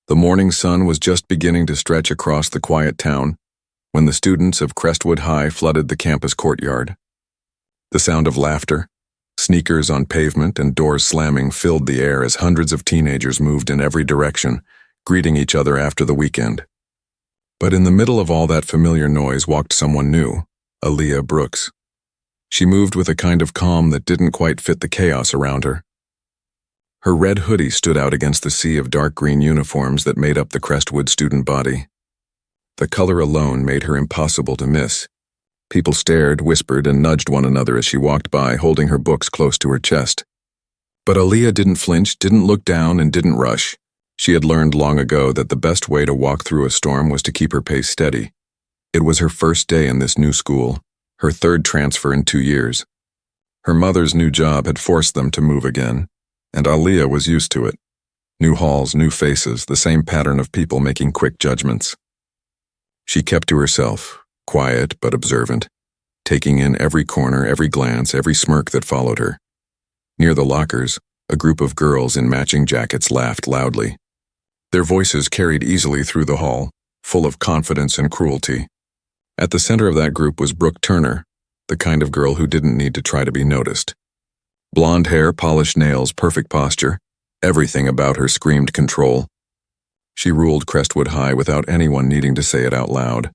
The morning sun was just beginning to stretch across the quiet town when the students of Crestwood High flooded the campus courtyard. The sound of laughter, sneakers on pavement, and doors slamming filled the air as hundreds of teenagers moved in every direction, greeting each other after the weekend. But in the middle of all that familiar noise walked someone new, Aaliyah Brooks. She moved with a kind of calm that didn't quite fit the chaos around her. Her red hoodie stood out against the sea of dark green uniforms that made up the Crestwood student body. The color alone made her impossible to miss. People stared, whispered, and nudged one another as she walked by, holding her books close to her chest. But Aaliyah didn't flinch, didn't look down, and didn't rush. She had learned long ago that the best way to walk through a storm was to keep her pace steady. It was her first day in this new school, her third transfer in 2 years. Her mother's new job had forced them to move again, and Aaliyah was used to it. New halls, new faces, the same pattern of people making quick judgments. She kept to herself, quiet but observant, taking in every corner, every glance, every smirk that followed her. Near the lockers, a group of girls in matching jackets laughed loudly. Their voices carried easily through the hall, full of confidence and cruelty. At the center of that group was Brooke Turner, the kind of girl who didn't need to try to be noticed. Blonde hair, polished nails, perfect posture, everything about her screamed control. She ruled Crestwood High without anyone needing to say it out loud.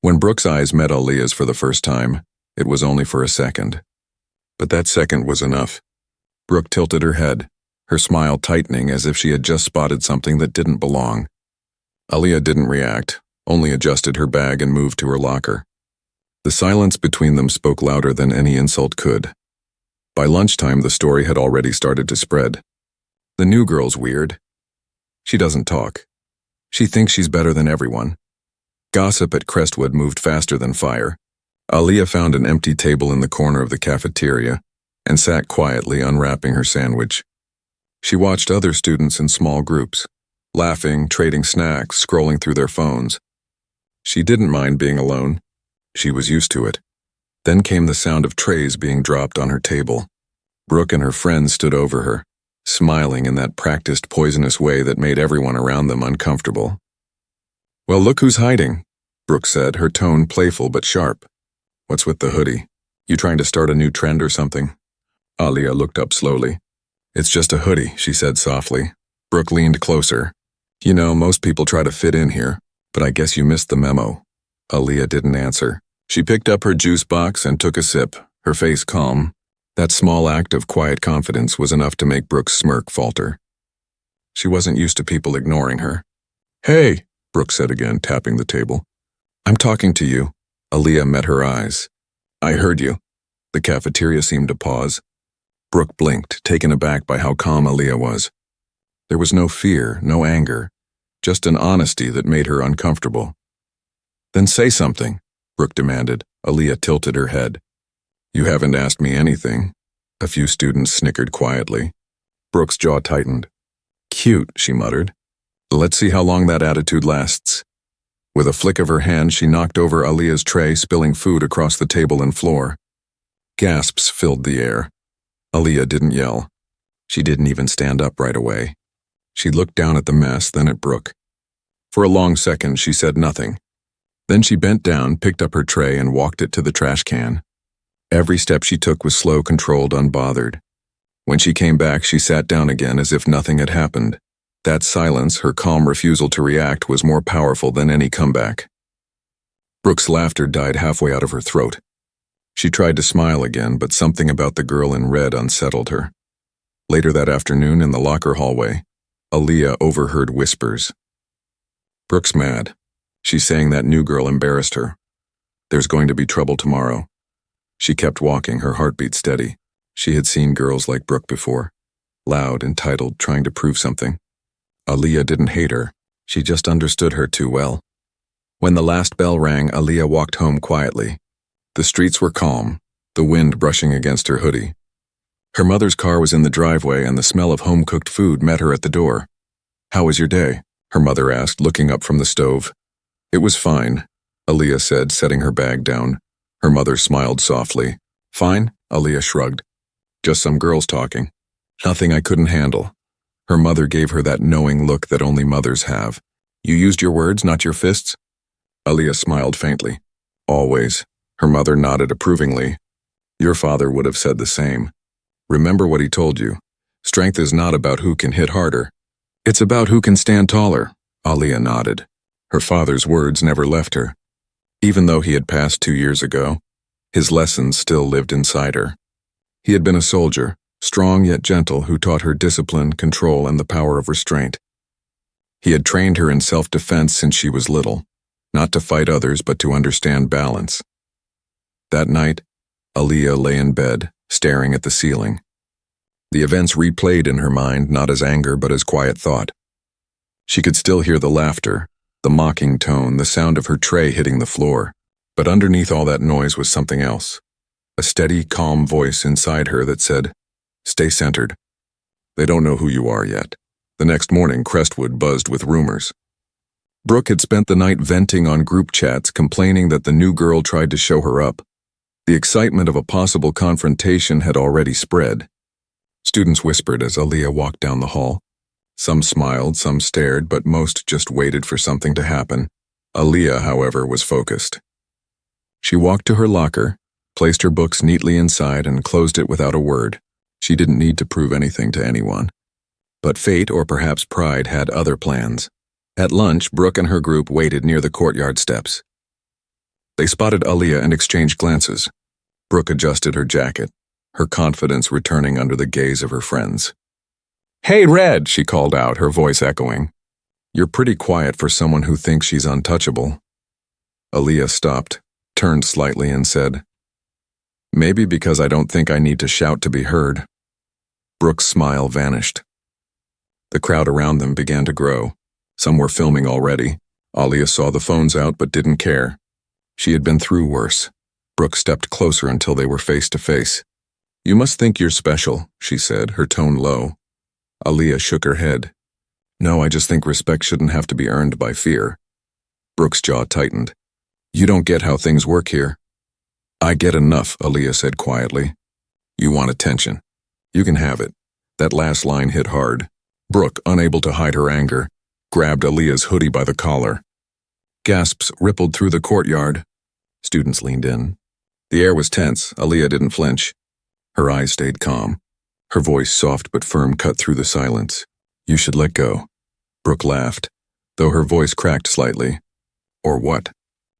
When Brooke's eyes met Aaliyah's for the first time, it was only for a second. But that second was enough. Brooke tilted her head, her smile tightening as if she had just spotted something that didn't belong. Aaliyah didn't react, only adjusted her bag and moved to her locker. The silence between them spoke louder than any insult could. By lunchtime, the story had already started to spread. The new girl's weird. She doesn't talk. She thinks she's better than everyone. Gossip at Crestwood moved faster than fire. Aaliyah found an empty table in the corner of the cafeteria and sat quietly unwrapping her sandwich. She watched other students in small groups, laughing, trading snacks, scrolling through their phones. She didn't mind being alone. She was used to it. Then came the sound of trays being dropped on her table. Brooke and her friends stood over her, smiling in that practiced poisonous way that made everyone around them uncomfortable. "Well, look who's hiding," Brooke said, her tone playful but sharp. "What's with the hoodie? You trying to start a new trend or something?" Aaliyah looked up slowly. "It's just a hoodie," she said softly. Brooke leaned closer. "You know, most people try to fit in here, but I guess you missed the memo." Aaliyah didn't answer. She picked up her juice box and took a sip, her face calm. That small act of quiet confidence was enough to make Brooke's smirk falter. She wasn't used to people ignoring her. "Hey," Brooke said again, tapping the table. "I'm talking to you." Aaliyah met her eyes. "I heard you." The cafeteria seemed to pause. Brooke blinked, taken aback by how calm Aaliyah was. There was no fear, no anger, just an honesty that made her uncomfortable. "Then say something," Brooke demanded. Aaliyah tilted her head. "You haven't asked me anything." A few students snickered quietly. Brooke's jaw tightened. "Cute," she muttered. "Let's see how long that attitude lasts." With a flick of her hand, she knocked over Aaliyah's tray, spilling food across the table and floor. Gasps filled the air. Aaliyah didn't yell. She didn't even stand up right away. She looked down at the mess, then at Brooke. For a long second, she said nothing. Then she bent down, picked up her tray, and walked it to the trash can. Every step she took was slow, controlled, unbothered. When she came back, she sat down again as if nothing had happened. That silence, her calm refusal to react, was more powerful than any comeback. Brooke's laughter died halfway out of her throat. She tried to smile again, but something about the girl in red unsettled her. Later that afternoon, in the locker hallway, Aaliyah overheard whispers. "Brooke's mad. She's saying that new girl embarrassed her. There's going to be trouble tomorrow." She kept walking, her heartbeat steady. She had seen girls like Brooke before, loud, entitled, trying to prove something. Aaliyah didn't hate her. She just understood her too well. When the last bell rang, Aaliyah walked home quietly. The streets were calm, the wind brushing against her hoodie. Her mother's car was in the driveway, and the smell of home-cooked food met her at the door. "How was your day?" her mother asked, looking up from the stove. "It was fine," Aaliyah said, setting her bag down. Her mother smiled softly. "Fine?" Aaliyah shrugged. "Just some girls talking. Nothing I couldn't handle." Her mother gave her that knowing look that only mothers have. You used your words, not your fists? Aaliyah smiled faintly. Always. Her mother nodded approvingly. Your father would have said the same. Remember what he told you. Strength is not about who can hit harder. It's about who can stand taller. Aaliyah nodded. Her father's words never left her. Even though he had passed 2 years ago, his lessons still lived inside her. He had been a soldier, strong yet gentle, who taught her discipline, control, and the power of restraint. He had trained her in self-defense since she was little, not to fight others but to understand balance. That night, Aaliyah lay in bed, staring at the ceiling. The events replayed in her mind, not as anger but as quiet thought. She could still hear the laughter, the mocking tone, the sound of her tray hitting the floor. But underneath all that noise was something else. A steady, calm voice inside her that said, "Stay centered. They don't know who you are yet." The next morning, Crestwood buzzed with rumors. Brooke had spent the night venting on group chats, complaining that the new girl tried to show her up. The excitement of a possible confrontation had already spread. Students whispered as Aaliyah walked down the hall. Some smiled, some stared, but most just waited for something to happen. Aaliyah, however, was focused. She walked to her locker, placed her books neatly inside, and closed it without a word. She didn't need to prove anything to anyone. But fate, or perhaps pride, had other plans. At lunch, Brooke and her group waited near the courtyard steps. They spotted Aaliyah and exchanged glances. Brooke adjusted her jacket, her confidence returning under the gaze of her friends. "Hey, Red," she called out, her voice echoing. "You're pretty quiet for someone who thinks she's untouchable." Aaliyah stopped, turned slightly, and said, "Maybe because I don't think I need to shout to be heard." Brooke's smile vanished. The crowd around them began to grow. Some were filming already. Aaliyah saw the phones out but didn't care. She had been through worse. Brooke stepped closer until they were face to face. "You must think you're special," she said, her tone low. Aaliyah shook her head. "No, I just think respect shouldn't have to be earned by fear." Brooke's jaw tightened. "You don't get how things work here." "I get enough," Aaliyah said quietly. "You want attention. You can have it." That last line hit hard. Brooke, unable to hide her anger, grabbed Aaliyah's hoodie by the collar. Gasps rippled through the courtyard. Students leaned in. The air was tense. Aaliyah didn't flinch. Her eyes stayed calm. Her voice, soft but firm, cut through the silence. "You should let go." Brooke laughed, though her voice cracked slightly. "Or what?"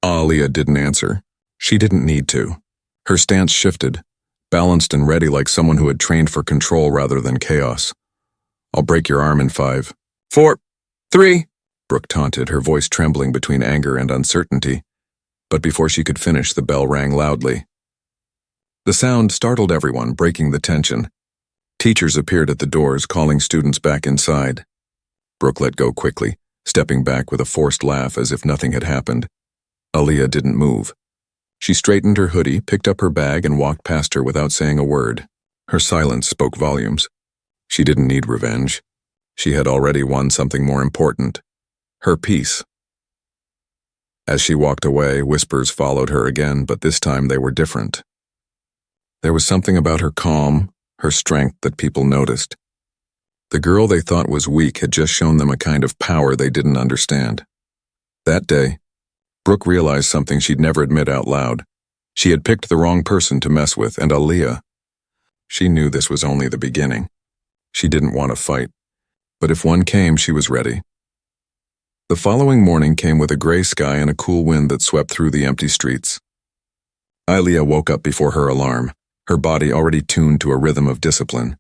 Aaliyah didn't answer. She didn't need to. Her stance shifted, balanced and ready like someone who had trained for control rather than chaos. "I'll break your arm in 5, 4, 3, Brooke taunted, her voice trembling between anger and uncertainty. But before she could finish, the bell rang loudly. The sound startled everyone, breaking the tension. Teachers appeared at the doors, calling students back inside. Brooke let go quickly, stepping back with a forced laugh as if nothing had happened. Aaliyah didn't move. She straightened her hoodie, picked up her bag, and walked past her without saying a word. Her silence spoke volumes. She didn't need revenge. She had already won something more important. Her peace. As she walked away, whispers followed her again, but this time they were different. There was something about her calm, her strength that people noticed. The girl they thought was weak had just shown them a kind of power they didn't understand. That day, Brooke realized something she'd never admit out loud. She had picked the wrong person to mess with, and Aaliyah. She knew this was only the beginning. She didn't want to fight, but if one came, she was ready. The following morning came with a gray sky and a cool wind that swept through the empty streets. Aaliyah woke up before her alarm, her body already tuned to a rhythm of discipline.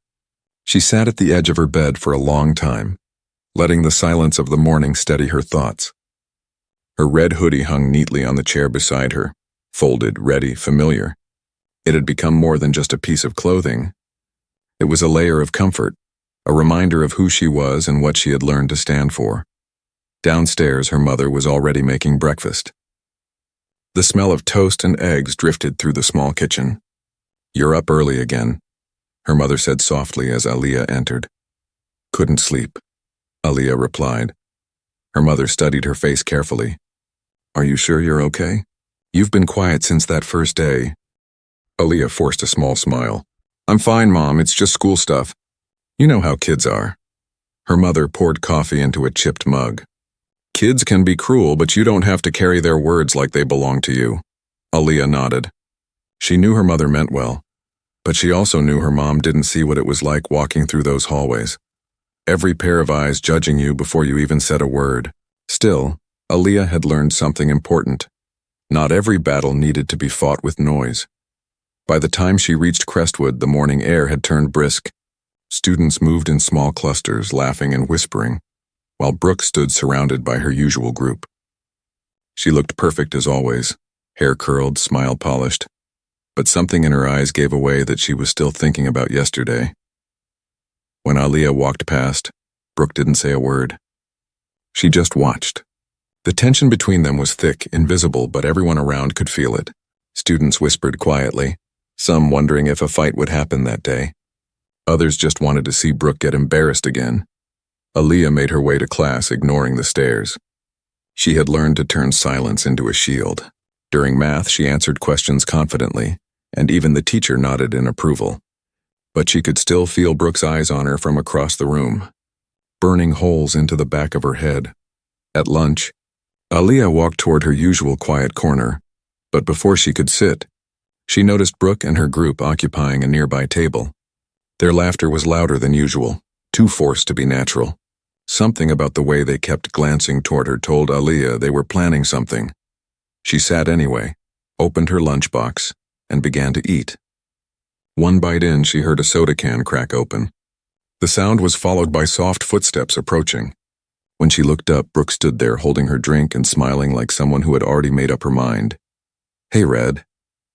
She sat at the edge of her bed for a long time, letting the silence of the morning steady her thoughts. Her red hoodie hung neatly on the chair beside her, folded, ready, familiar. It had become more than just a piece of clothing. It was a layer of comfort, a reminder of who she was and what she had learned to stand for. Downstairs, her mother was already making breakfast. The smell of toast and eggs drifted through the small kitchen. "You're up early again," her mother said softly as Aaliyah entered. "Couldn't sleep," Aaliyah replied. Her mother studied her face carefully. "Are you sure you're okay? You've been quiet since that first day." Aaliyah forced a small smile. "I'm fine, Mom, it's just school stuff. You know how kids are." Her mother poured coffee into a chipped mug. Kids can be cruel, but you don't have to carry their words like they belong to you. Aaliyah nodded. She knew her mother meant well, but she also knew her mom didn't see what it was like walking through those hallways. Every pair of eyes judging you before you even said a word. Still, Aaliyah had learned something important. Not every battle needed to be fought with noise. By the time she reached Crestwood, the morning air had turned brisk. Students moved in small clusters, laughing and whispering, while Brooke stood surrounded by her usual group. She looked perfect as always, hair curled, smile polished, but something in her eyes gave away that she was still thinking about yesterday. When Aaliyah walked past, Brooke didn't say a word. She just watched. The tension between them was thick, invisible, but everyone around could feel it. Students whispered quietly, some wondering if a fight would happen that day. Others just wanted to see Brooke get embarrassed again. Aaliyah made her way to class, ignoring the stares. She had learned to turn silence into a shield. During math, she answered questions confidently, and even the teacher nodded in approval. But she could still feel Brooke's eyes on her from across the room, burning holes into the back of her head. At lunch, Aaliyah walked toward her usual quiet corner, but before she could sit, she noticed Brooke and her group occupying a nearby table. Their laughter was louder than usual, too forced to be natural. Something about the way they kept glancing toward her told Aaliyah they were planning something. She sat anyway, opened her lunchbox, and began to eat. One bite in, she heard a soda can crack open. The sound was followed by soft footsteps approaching. When she looked up, Brooke stood there holding her drink and smiling like someone who had already made up her mind. "Hey, Red,"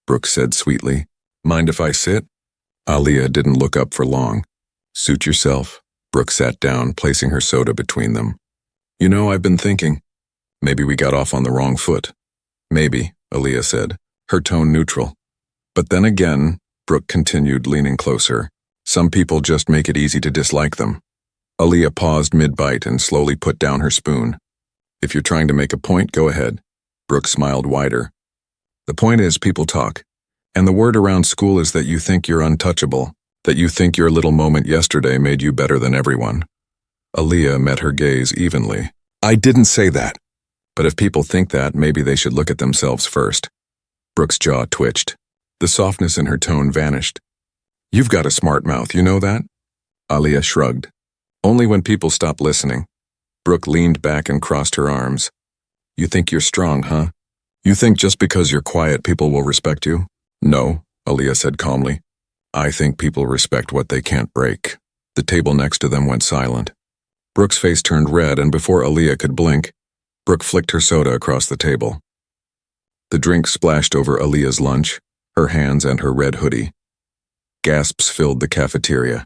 Brooke said sweetly. "Mind if I sit?" Aaliyah didn't look up for long. "Suit yourself." Brooke sat down, placing her soda between them. "You know, I've been thinking. Maybe we got off on the wrong foot." "Maybe," Aaliyah said, her tone neutral. "But then again," Brooke continued, leaning closer, "some people just make it easy to dislike them." Aaliyah paused mid-bite and slowly put down her spoon. "If you're trying to make a point, go ahead." Brooke smiled wider. "The point is, people talk. And the word around school is that you think you're untouchable, that you think your little moment yesterday made you better than everyone." Aaliyah met her gaze evenly. "I didn't say that. But if people think that, maybe they should look at themselves first." Brooke's jaw twitched. The softness in her tone vanished. "You've got a smart mouth, you know that?" Aaliyah shrugged. "Only when people stop listening." Brooke leaned back and crossed her arms. "You think you're strong, huh? You think just because you're quiet people will respect you?" "No," Aaliyah said calmly. "I think people respect what they can't break." The table next to them went silent. Brooke's face turned red, and before Aaliyah could blink, Brooke flicked her soda across the table. The drink splashed over Aaliyah's lunch, her hands and her red hoodie. Gasps filled the cafeteria.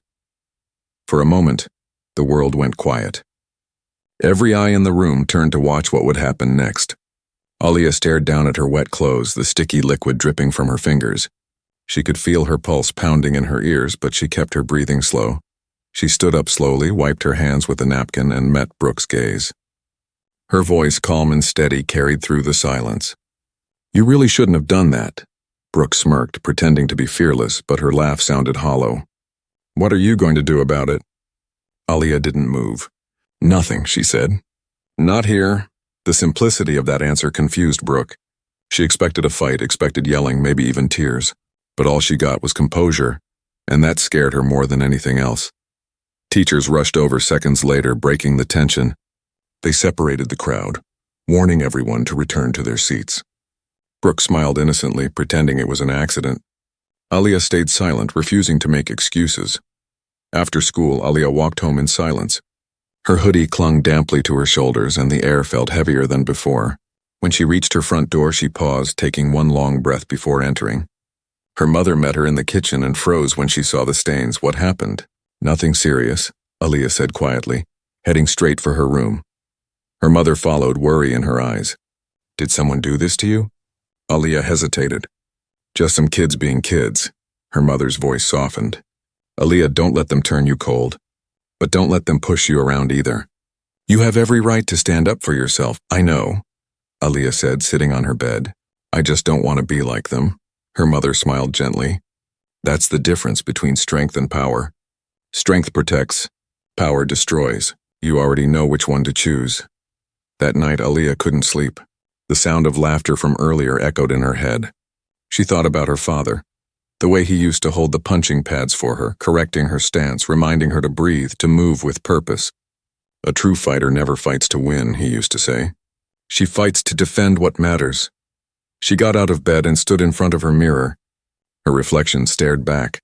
For a moment, the world went quiet. Every eye in the room turned to watch what would happen next. Aaliyah stared down at her wet clothes, the sticky liquid dripping from her fingers. She could feel her pulse pounding in her ears, but she kept her breathing slow. She stood up slowly, wiped her hands with a napkin, and met Brooke's gaze. Her voice, calm and steady, carried through the silence. "You really shouldn't have done that." Brooke smirked, pretending to be fearless, but her laugh sounded hollow. "What are you going to do about it?" Aaliyah didn't move. "Nothing," she said. "Not here." The simplicity of that answer confused Brooke. She expected a fight, expected yelling, maybe even tears. But all she got was composure, and that scared her more than anything else. Teachers rushed over seconds later, breaking the tension. They separated the crowd, warning everyone to return to their seats. Brooke smiled innocently, pretending it was an accident. Aaliyah stayed silent, refusing to make excuses. After school, Aaliyah walked home in silence. Her hoodie clung damply to her shoulders, and the air felt heavier than before. When she reached her front door, she paused, taking one long breath before entering. Her mother met her in the kitchen and froze when she saw the stains. "What happened?" "Nothing serious," Aaliyah said quietly, heading straight for her room. Her mother followed, worry in her eyes. "Did someone do this to you?" Aaliyah hesitated. "Just some kids being kids." Her mother's voice softened. "Aaliyah, don't let them turn you cold. But don't let them push you around either. You have every right to stand up for yourself." "I know," Aaliyah said, sitting on her bed. "I just don't want to be like them." Her mother smiled gently. "That's the difference between strength and power. Strength protects, power destroys." You already know which one to choose. That night, Aaliyah couldn't sleep. The sound of laughter from earlier echoed in her head. She thought about her father, the way he used to hold the punching pads for her, correcting her stance, reminding her to breathe, to move with purpose. A true fighter never fights to win, he used to say. She fights to defend what matters. She got out of bed and stood in front of her mirror. Her reflection stared back.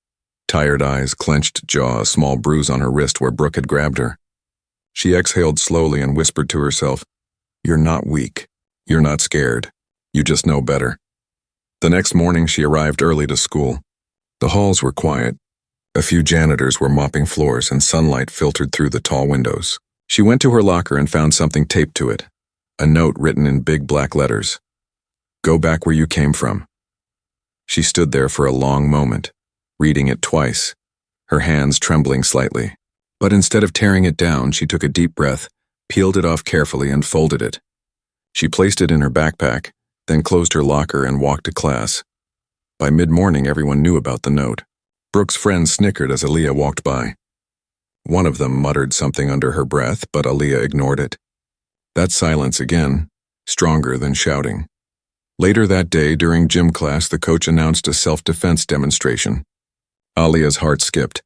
Tired eyes, clenched jaw, a small bruise on her wrist where Brooke had grabbed her. She exhaled slowly and whispered to herself, "You're not weak. You're not scared. You just know better." The next morning she arrived early to school. The halls were quiet. A few janitors were mopping floors and sunlight filtered through the tall windows. She went to her locker and found something taped to it. A note written in big black letters. "Go back where you came from." She stood there for a long moment, reading it twice, her hands trembling slightly. But instead of tearing it down, she took a deep breath, peeled it off carefully, and folded it. She placed it in her backpack, then closed her locker and walked to class. By mid-morning, everyone knew about the note. Brooke's friends snickered as Aaliyah walked by. One of them muttered something under her breath, but Aaliyah ignored it. That silence again, stronger than shouting. Later that day, during gym class, the coach announced a self-defense demonstration. Aaliyah's heart skipped.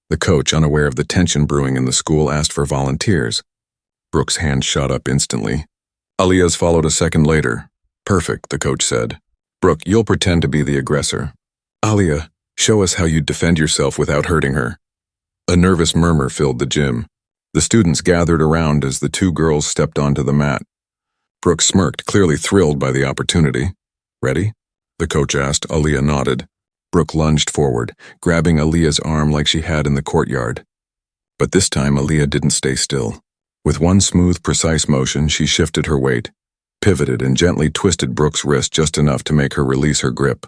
The coach, unaware of the tension brewing in the school, asked for volunteers. Brooke's hand shot up instantly. Aaliyah's followed a second later. "Perfect," the coach said. "Brooke, you'll pretend to be the aggressor. Aaliyah, show us how you'd defend yourself without hurting her." A nervous murmur filled the gym. The students gathered around as the two girls stepped onto the mat. Brooke smirked, clearly thrilled by the opportunity. "Ready?" the coach asked. Aaliyah nodded. Brooke lunged forward, grabbing Aaliyah's arm like she had in the courtyard. But this time, Aaliyah didn't stay still. With one smooth, precise motion, she shifted her weight, pivoted, and gently twisted Brooke's wrist just enough to make her release her grip.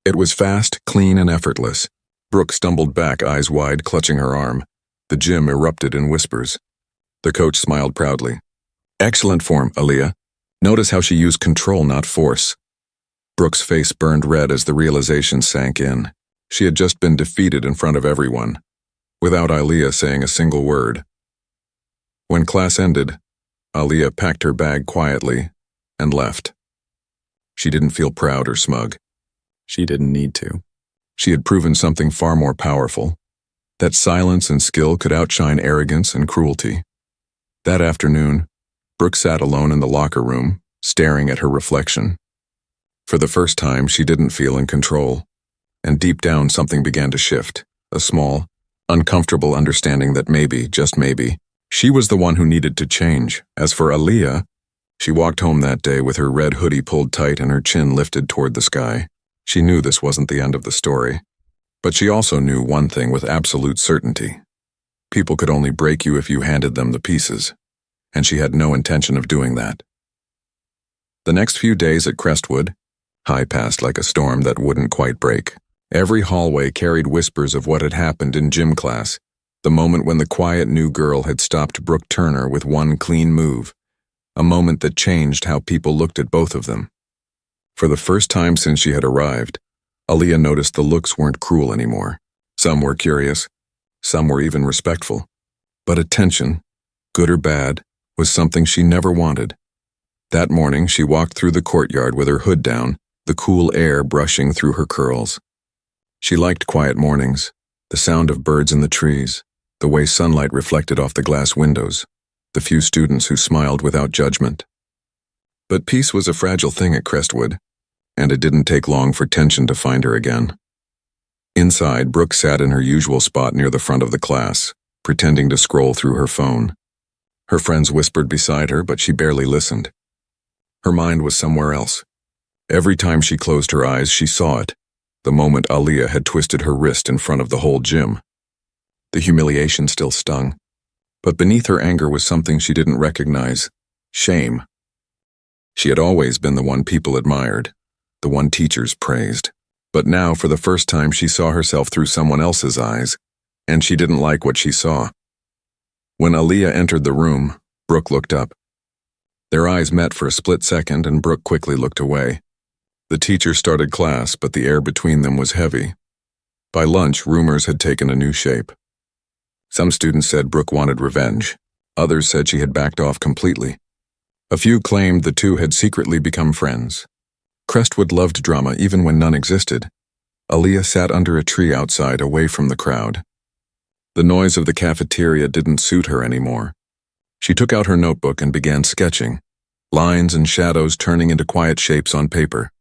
It was fast, clean, and effortless. Brooke stumbled back, eyes wide, clutching her arm. The gym erupted in whispers. The coach smiled proudly. "Excellent form, Aaliyah. Notice how she used control, not force." Brooke's face burned red as the realization sank in. She had just been defeated in front of everyone, without Aaliyah saying a single word. When class ended, Aaliyah packed her bag quietly and left. She didn't feel proud or smug. She didn't need to. She had proven something far more powerful, that silence and skill could outshine arrogance and cruelty. That afternoon, Brooke sat alone in the locker room, staring at her reflection. For the first time, she didn't feel in control, and deep down something began to shift, a small, uncomfortable understanding that maybe, just maybe, she was the one who needed to change. As for Aaliyah, she walked home that day with her red hoodie pulled tight and her chin lifted toward the sky. She knew this wasn't the end of the story, but she also knew one thing with absolute certainty. People could only break you if you handed them the pieces, and she had no intention of doing that. The next few days at Crestwood, high passed like a storm that wouldn't quite break. Every hallway carried whispers of what had happened in gym class, the moment when the quiet new girl had stopped Brooke Turner with one clean move, a moment that changed how people looked at both of them. For the first time since she had arrived, Aaliyah noticed the looks weren't cruel anymore. Some were curious, some were even respectful. But attention, good or bad, was something she never wanted. That morning, she walked through the courtyard with her hood down, the cool air brushing through her curls. She liked quiet mornings, the sound of birds in the trees, the way sunlight reflected off the glass windows, the few students who smiled without judgment. But peace was a fragile thing at Crestwood, and it didn't take long for tension to find her again. Inside, Brooke sat in her usual spot near the front of the class, pretending to scroll through her phone. Her friends whispered beside her, but she barely listened. Her mind was somewhere else. Every time she closed her eyes, she saw it, the moment Aaliyah had twisted her wrist in front of the whole gym. The humiliation still stung, but beneath her anger was something she didn't recognize: shame. She had always been the one people admired, the one teachers praised. But now, for the first time, she saw herself through someone else's eyes, and she didn't like what she saw. When Aaliyah entered the room, Brooke looked up. Their eyes met for a split second, and Brooke quickly looked away. The teacher started class, but the air between them was heavy. By lunch, rumors had taken a new shape. Some students said Brooke wanted revenge. Others said she had backed off completely. A few claimed the two had secretly become friends. Crestwood loved drama even when none existed. Aaliyah sat under a tree outside, away from the crowd. The noise of the cafeteria didn't suit her anymore. She took out her notebook and began sketching, lines and shadows turning into quiet shapes on paper.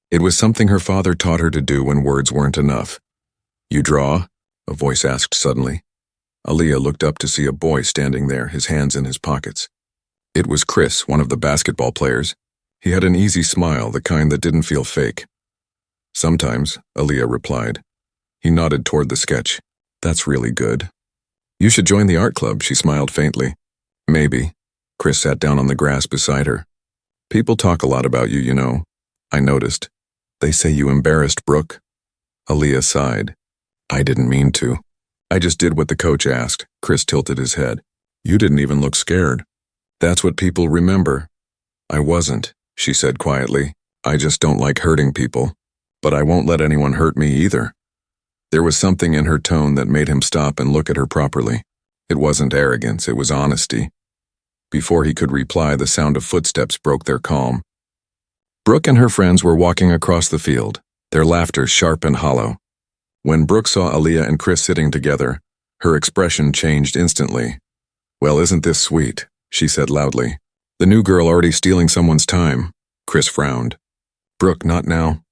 It was something her father taught her to do when words weren't enough. "You draw?" a voice asked suddenly. Aaliyah looked up to see a boy standing there, his hands in his pockets. It was Chris, one of the basketball players. He had an easy smile, the kind that didn't feel fake. "Sometimes," Aaliyah replied. He nodded toward the sketch. "That's really good." "You should join the art club," she smiled faintly. "Maybe." Chris sat down on the grass beside her. "People talk a lot about you, you know. I noticed. They say you embarrassed Brooke." Aaliyah sighed. "I didn't mean to. I just did what the coach asked." Chris tilted his head. "You didn't even look scared." "That's what people remember." "I wasn't," she said quietly. "I just don't like hurting people. But I won't let anyone hurt me either." There was something in her tone that made him stop and look at her properly. It wasn't arrogance, it was honesty. Before he could reply, the sound of footsteps broke their calm. Brooke and her friends were walking across the field, their laughter sharp and hollow. When Brooke saw Aaliyah and Chris sitting together, her expression changed instantly. "Well, isn't this sweet?" she said loudly. "The new girl already stealing someone's time." Chris frowned. "Brooke, not now."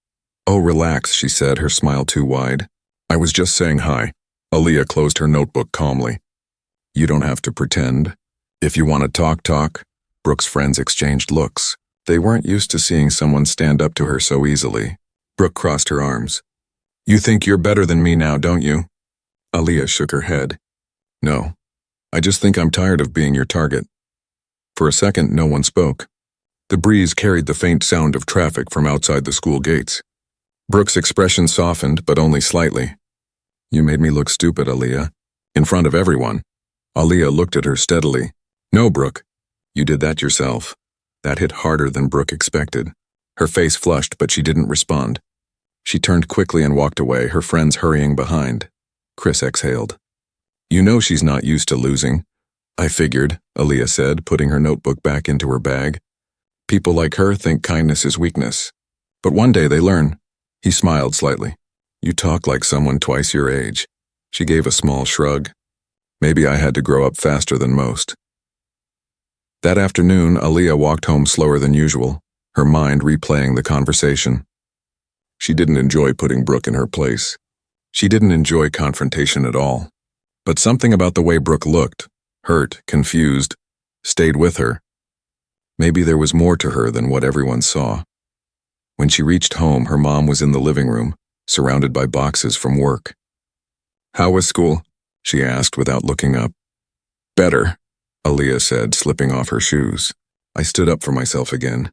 "Oh, relax," she said, her smile too wide. "I was just saying hi." Aaliyah closed her notebook calmly. "You don't have to pretend. If you want to talk, talk." Brooke's friends exchanged looks. They weren't used to seeing someone stand up to her so easily. Brooke crossed her arms. "You think you're better than me now, don't you?" Aaliyah shook her head. "No. I just think I'm tired of being your target." For a second, no one spoke. The breeze carried the faint sound of traffic from outside the school gates. Brooke's expression softened, but only slightly. "You made me look stupid, Aaliyah. In front of everyone." Aaliyah looked at her steadily. "No, Brooke. You did that yourself." That hit harder than Brooke expected. Her face flushed, but she didn't respond. She turned quickly and walked away, her friends hurrying behind. Chris exhaled. "You know she's not used to losing." "I figured," Aaliyah said, putting her notebook back into her bag. "People like her think kindness is weakness. But one day they learn." He smiled slightly. "You talk like someone twice your age." She gave a small shrug. "Maybe I had to grow up faster than most." That afternoon, Aaliyah walked home slower than usual, her mind replaying the conversation. She didn't enjoy putting Brooke in her place. She didn't enjoy confrontation at all. But something about the way Brooke looked, hurt, confused, stayed with her. Maybe there was more to her than what everyone saw. When she reached home, her mom was in the living room, surrounded by boxes from work. "How was school?" she asked without looking up. "Better," Aaliyah said, slipping off her shoes. I stood up for myself again.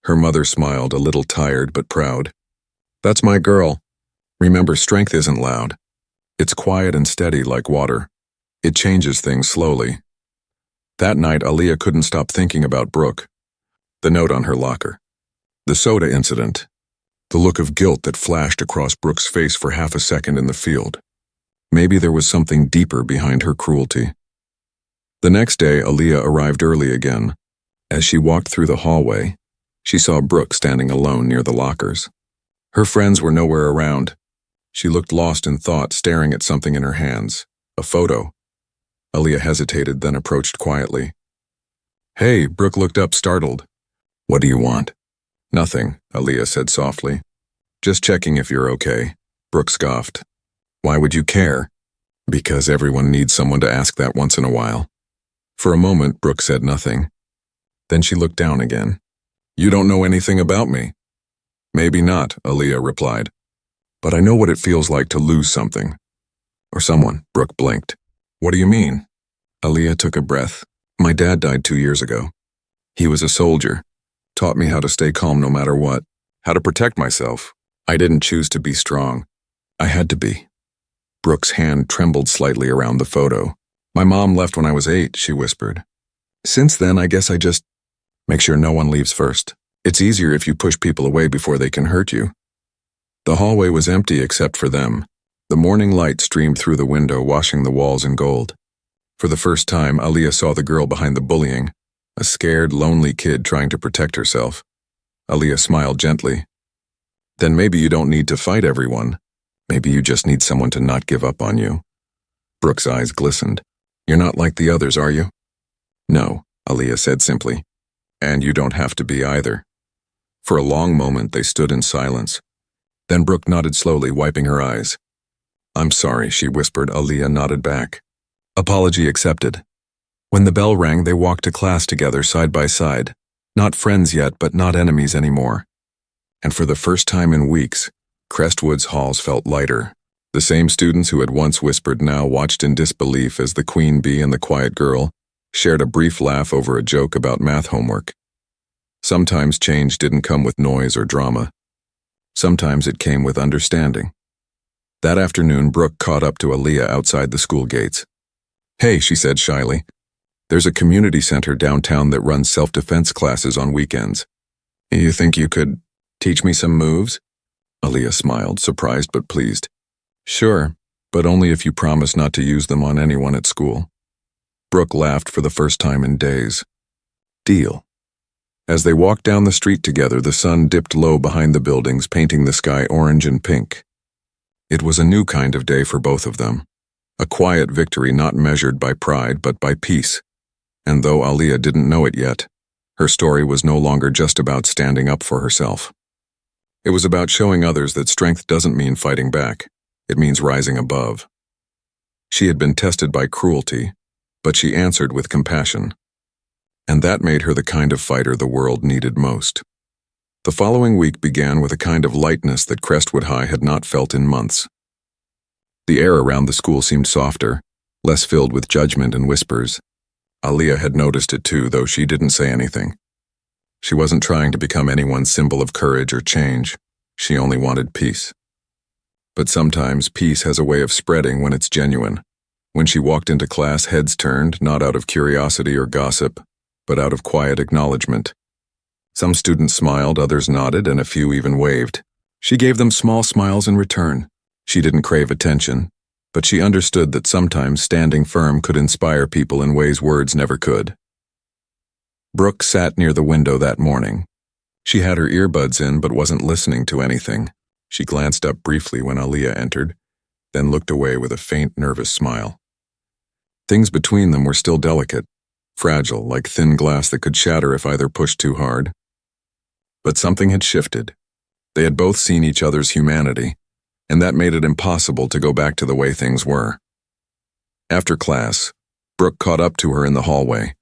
Her mother smiled, a little tired but proud. "That's my girl. Remember, strength isn't loud. It's quiet and steady like water. It changes things slowly." That night, Aaliyah couldn't stop thinking about Brooke. The note on her locker. The soda incident. The look of guilt that flashed across Brooke's face for half a second in the field. Maybe there was something deeper behind her cruelty. The next day, Aaliyah arrived early again. As she walked through the hallway, she saw Brooke standing alone near the lockers. Her friends were nowhere around. She looked lost in thought, staring at something in her hands. A photo. Aaliyah hesitated, then approached quietly. "Hey," Brooke looked up, startled. "What do you want?" "Nothing," Aaliyah said softly. "Just checking if you're okay." Brooke scoffed. "Why would you care?" "Because everyone needs someone to ask that once in a while." For a moment, Brooke said nothing. Then she looked down again. "You don't know anything about me." "Maybe not," Aaliyah replied. "But I know what it feels like to lose something. Or someone." Brooke blinked. "What do you mean?" Aaliyah took a breath. "My dad died 2 years ago. He was a soldier. Taught me how to stay calm no matter what. How to protect myself. I didn't choose to be strong. I had to be." Brooke's hand trembled slightly around the photo. "My mom left when I was 8, she whispered. Since then, I guess I just make sure no one leaves first. It's easier if you push people away before they can hurt you." The hallway was empty except for them. The morning light streamed through the window, washing the walls in gold. For the first time, Aaliyah saw the girl behind the bullying, a scared, lonely kid trying to protect herself. Aaliyah smiled gently. Then maybe you don't need to fight everyone. Maybe you just need someone to not give up on you. Brooke's eyes glistened. You're not like the others, are you? No, Aaliyah said simply. And you don't have to be either. For a long moment, they stood in silence. Then Brooke nodded slowly, wiping her eyes. I'm sorry, she whispered. Aaliyah nodded back. Apology accepted. When the bell rang, they walked to class together side by side. Not friends yet, but not enemies anymore. And for the first time in weeks, Crestwood's halls felt lighter. The same students who had once whispered now watched in disbelief as the queen bee and the quiet girl shared a brief laugh over a joke about math homework. Sometimes change didn't come with noise or drama. Sometimes it came with understanding. That afternoon, Brooke caught up to Aaliyah outside the school gates. Hey, she said shyly. There's a community center downtown that runs self-defense classes on weekends. You think you could teach me some moves? Aaliyah smiled, surprised but pleased. Sure, but only if you promise not to use them on anyone at school. Brooke laughed for the first time in days. Deal. As they walked down the street together, the sun dipped low behind the buildings, painting the sky orange and pink. It was a new kind of day for both of them. A quiet victory not measured by pride but by peace. And though Aaliyah didn't know it yet, her story was no longer just about standing up for herself. It was about showing others that strength doesn't mean fighting back. It means rising above. She had been tested by cruelty, but she answered with compassion. And that made her the kind of fighter the world needed most. The following week began with a kind of lightness that Crestwood High had not felt in months. The air around the school seemed softer, less filled with judgment and whispers. Aaliyah had noticed it too, though she didn't say anything. She wasn't trying to become anyone's symbol of courage or change. She only wanted peace. But sometimes peace has a way of spreading when it's genuine. When she walked into class, heads turned, not out of curiosity or gossip, but out of quiet acknowledgement. Some students smiled, others nodded, and a few even waved. She gave them small smiles in return. She didn't crave attention, but she understood that sometimes standing firm could inspire people in ways words never could. Brooke sat near the window that morning. She had her earbuds in but wasn't listening to anything. She glanced up briefly when Aaliyah entered, then looked away with a faint, nervous smile. Things between them were still delicate, fragile, like thin glass that could shatter if either pushed too hard. But something had shifted. They had both seen each other's humanity, and that made it impossible to go back to the way things were. After class, Brooke caught up to her in the hallway.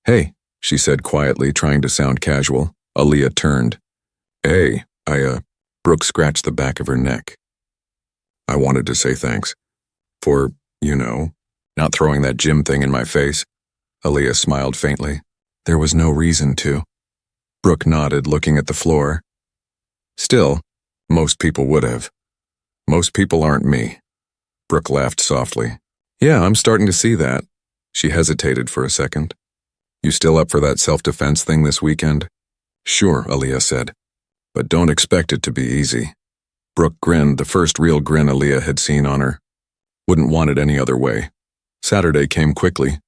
Hey, she said quietly, trying to sound casual. Aaliyah turned. Hey, Brooke scratched the back of her neck. I wanted to say thanks. For, not throwing that gym thing in my face. Aaliyah smiled faintly. There was no reason to. Brooke nodded, looking at the floor. Still, most people would have. Most people aren't me. Brooke laughed softly. Yeah, I'm starting to see that. She hesitated for a second. You still up for that self-defense thing this weekend? Sure, Aaliyah said. But don't expect it to be easy. Brooke grinned, the first real grin Aaliyah had seen on her. Wouldn't want it any other way. Saturday came quickly.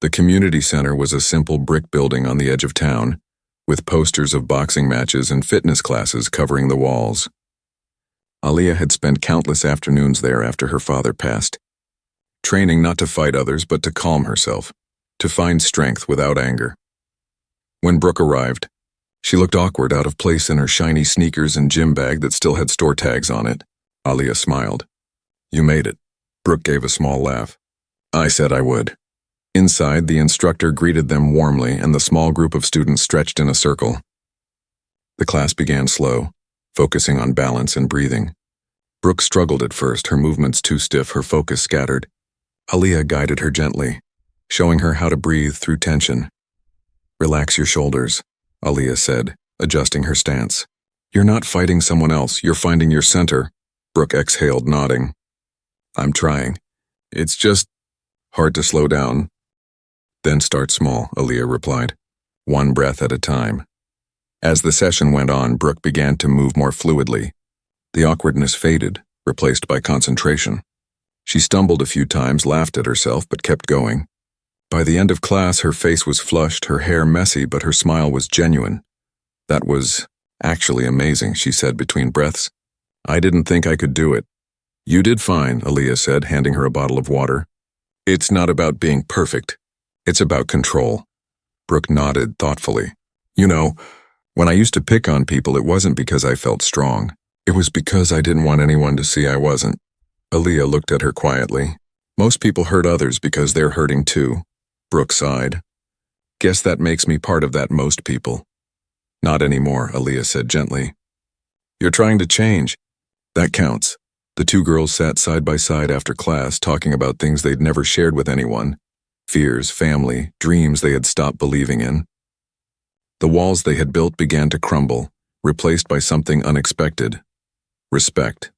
The community center was a simple brick building on the edge of town, with posters of boxing matches and fitness classes covering the walls. Aaliyah had spent countless afternoons there after her father passed, training not to fight others but to calm herself, to find strength without anger. When Brooke arrived, she looked awkward, out of place in her shiny sneakers and gym bag that still had store tags on it. Aaliyah smiled. You made it. Brooke gave a small laugh. I said I would. Inside, the instructor greeted them warmly, and the small group of students stretched in a circle. The class began slow, focusing on balance and breathing. Brooke struggled at first, her movements too stiff, her focus scattered. Aaliyah guided her gently, showing her how to breathe through tension. Relax your shoulders, Aaliyah said, adjusting her stance. You're not fighting someone else, you're finding your center. Brooke exhaled, nodding. I'm trying. It's just hard to slow down. Then start small, Aaliyah replied. One breath at a time. As the session went on, Brooke began to move more fluidly. The awkwardness faded, replaced by concentration. She stumbled a few times, laughed at herself, but kept going. By the end of class, her face was flushed, her hair messy, but her smile was genuine. "That was actually amazing," she said between breaths. "I didn't think I could do it." "You did fine," Aaliyah said, handing her a bottle of water. "It's not about being perfect. It's about control." Brooke nodded thoughtfully. "You know, when I used to pick on people, it wasn't because I felt strong. It was because I didn't want anyone to see I wasn't." Aaliyah looked at her quietly. "Most people hurt others because they're hurting too." Brooke sighed. "Guess that makes me part of that most people." "Not anymore," Aaliyah said gently. "You're trying to change. That counts." The two girls sat side by side after class, talking about things they'd never shared with anyone. Fears, family, dreams they had stopped believing in. The walls they had built began to crumble, replaced by something unexpected: respect.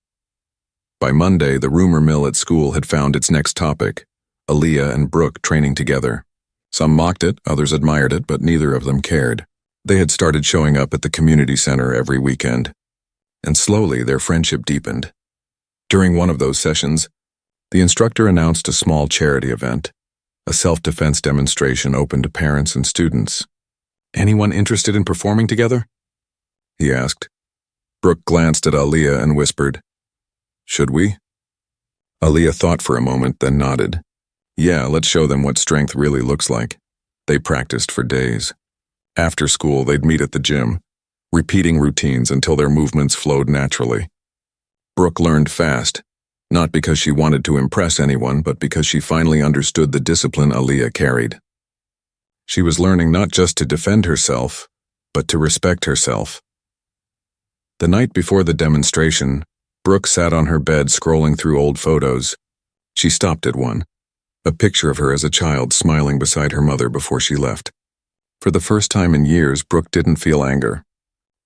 By Monday, the rumor mill at school had found its next topic: Aaliyah and Brooke training together. Some mocked it, others admired it, but neither of them cared. They had started showing up at the community center every weekend, and slowly their friendship deepened. During one of those sessions, the instructor announced a small charity event, a self-defense demonstration open to parents and students. "Anyone interested in performing together?" he asked. Brooke glanced at Aaliyah and whispered, "Should we?" Aaliyah thought for a moment, then nodded. "Yeah, let's show them what strength really looks like." They practiced for days. After school, they'd meet at the gym, repeating routines until their movements flowed naturally. Brooke learned fast, not because she wanted to impress anyone, but because she finally understood the discipline Aaliyah carried. She was learning not just to defend herself, but to respect herself. The night before the demonstration, Brooke sat on her bed scrolling through old photos. She stopped at one, a picture of her as a child smiling beside her mother before she left. For the first time in years, Brooke didn't feel anger.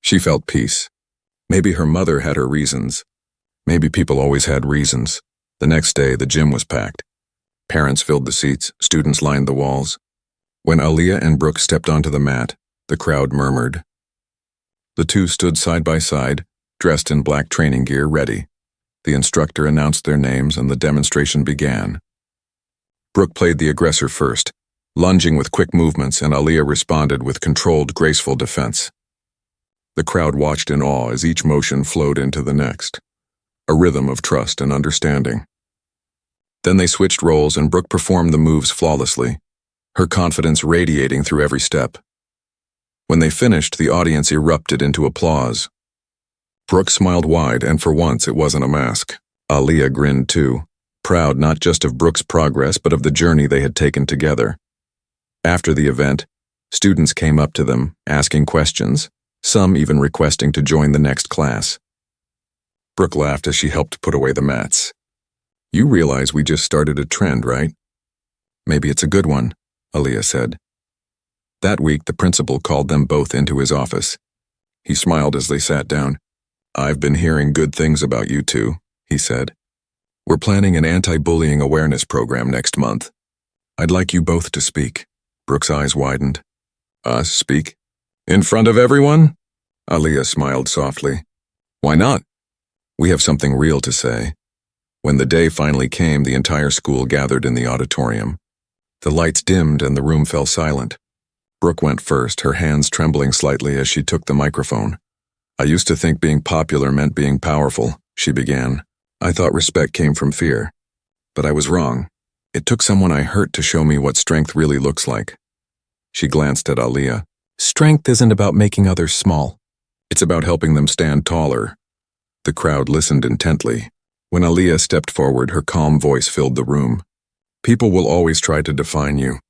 She felt peace. Maybe her mother had her reasons. Maybe people always had reasons. The next day, the gym was packed. Parents filled the seats, students lined the walls. When Aaliyah and Brooke stepped onto the mat, the crowd murmured. The two stood side by side, dressed in black training gear, ready. The instructor announced their names and the demonstration began. Brooke played the aggressor first, lunging with quick movements, and Aaliyah responded with controlled, graceful defense. The crowd watched in awe as each motion flowed into the next, a rhythm of trust and understanding. Then they switched roles and Brooke performed the moves flawlessly, her confidence radiating through every step. When they finished, the audience erupted into applause. Brooke smiled wide, and for once it wasn't a mask. Aaliyah grinned too, proud not just of Brooke's progress but of the journey they had taken together. After the event, students came up to them, asking questions, some even requesting to join the next class. Brooke laughed as she helped put away the mats. "You realize we just started a trend, right?" "Maybe it's a good one," Aaliyah said. That week, the principal called them both into his office. He smiled as they sat down. "I've been hearing good things about you two," he said. "We're planning an anti-bullying awareness program next month. I'd like you both to speak." Brooke's eyes widened. "Us speak? In front of everyone?" Aaliyah smiled softly. "Why not? We have something real to say." When the day finally came, the entire school gathered in the auditorium. The lights dimmed and the room fell silent. Brooke went first, her hands trembling slightly as she took the microphone. "I used to think being popular meant being powerful," she began. "I thought respect came from fear. But I was wrong. It took someone I hurt to show me what strength really looks like." She glanced at Aaliyah. "Strength isn't about making others small. It's about helping them stand taller." The crowd listened intently. When Aaliyah stepped forward, her calm voice filled the room. "People will always try to define you,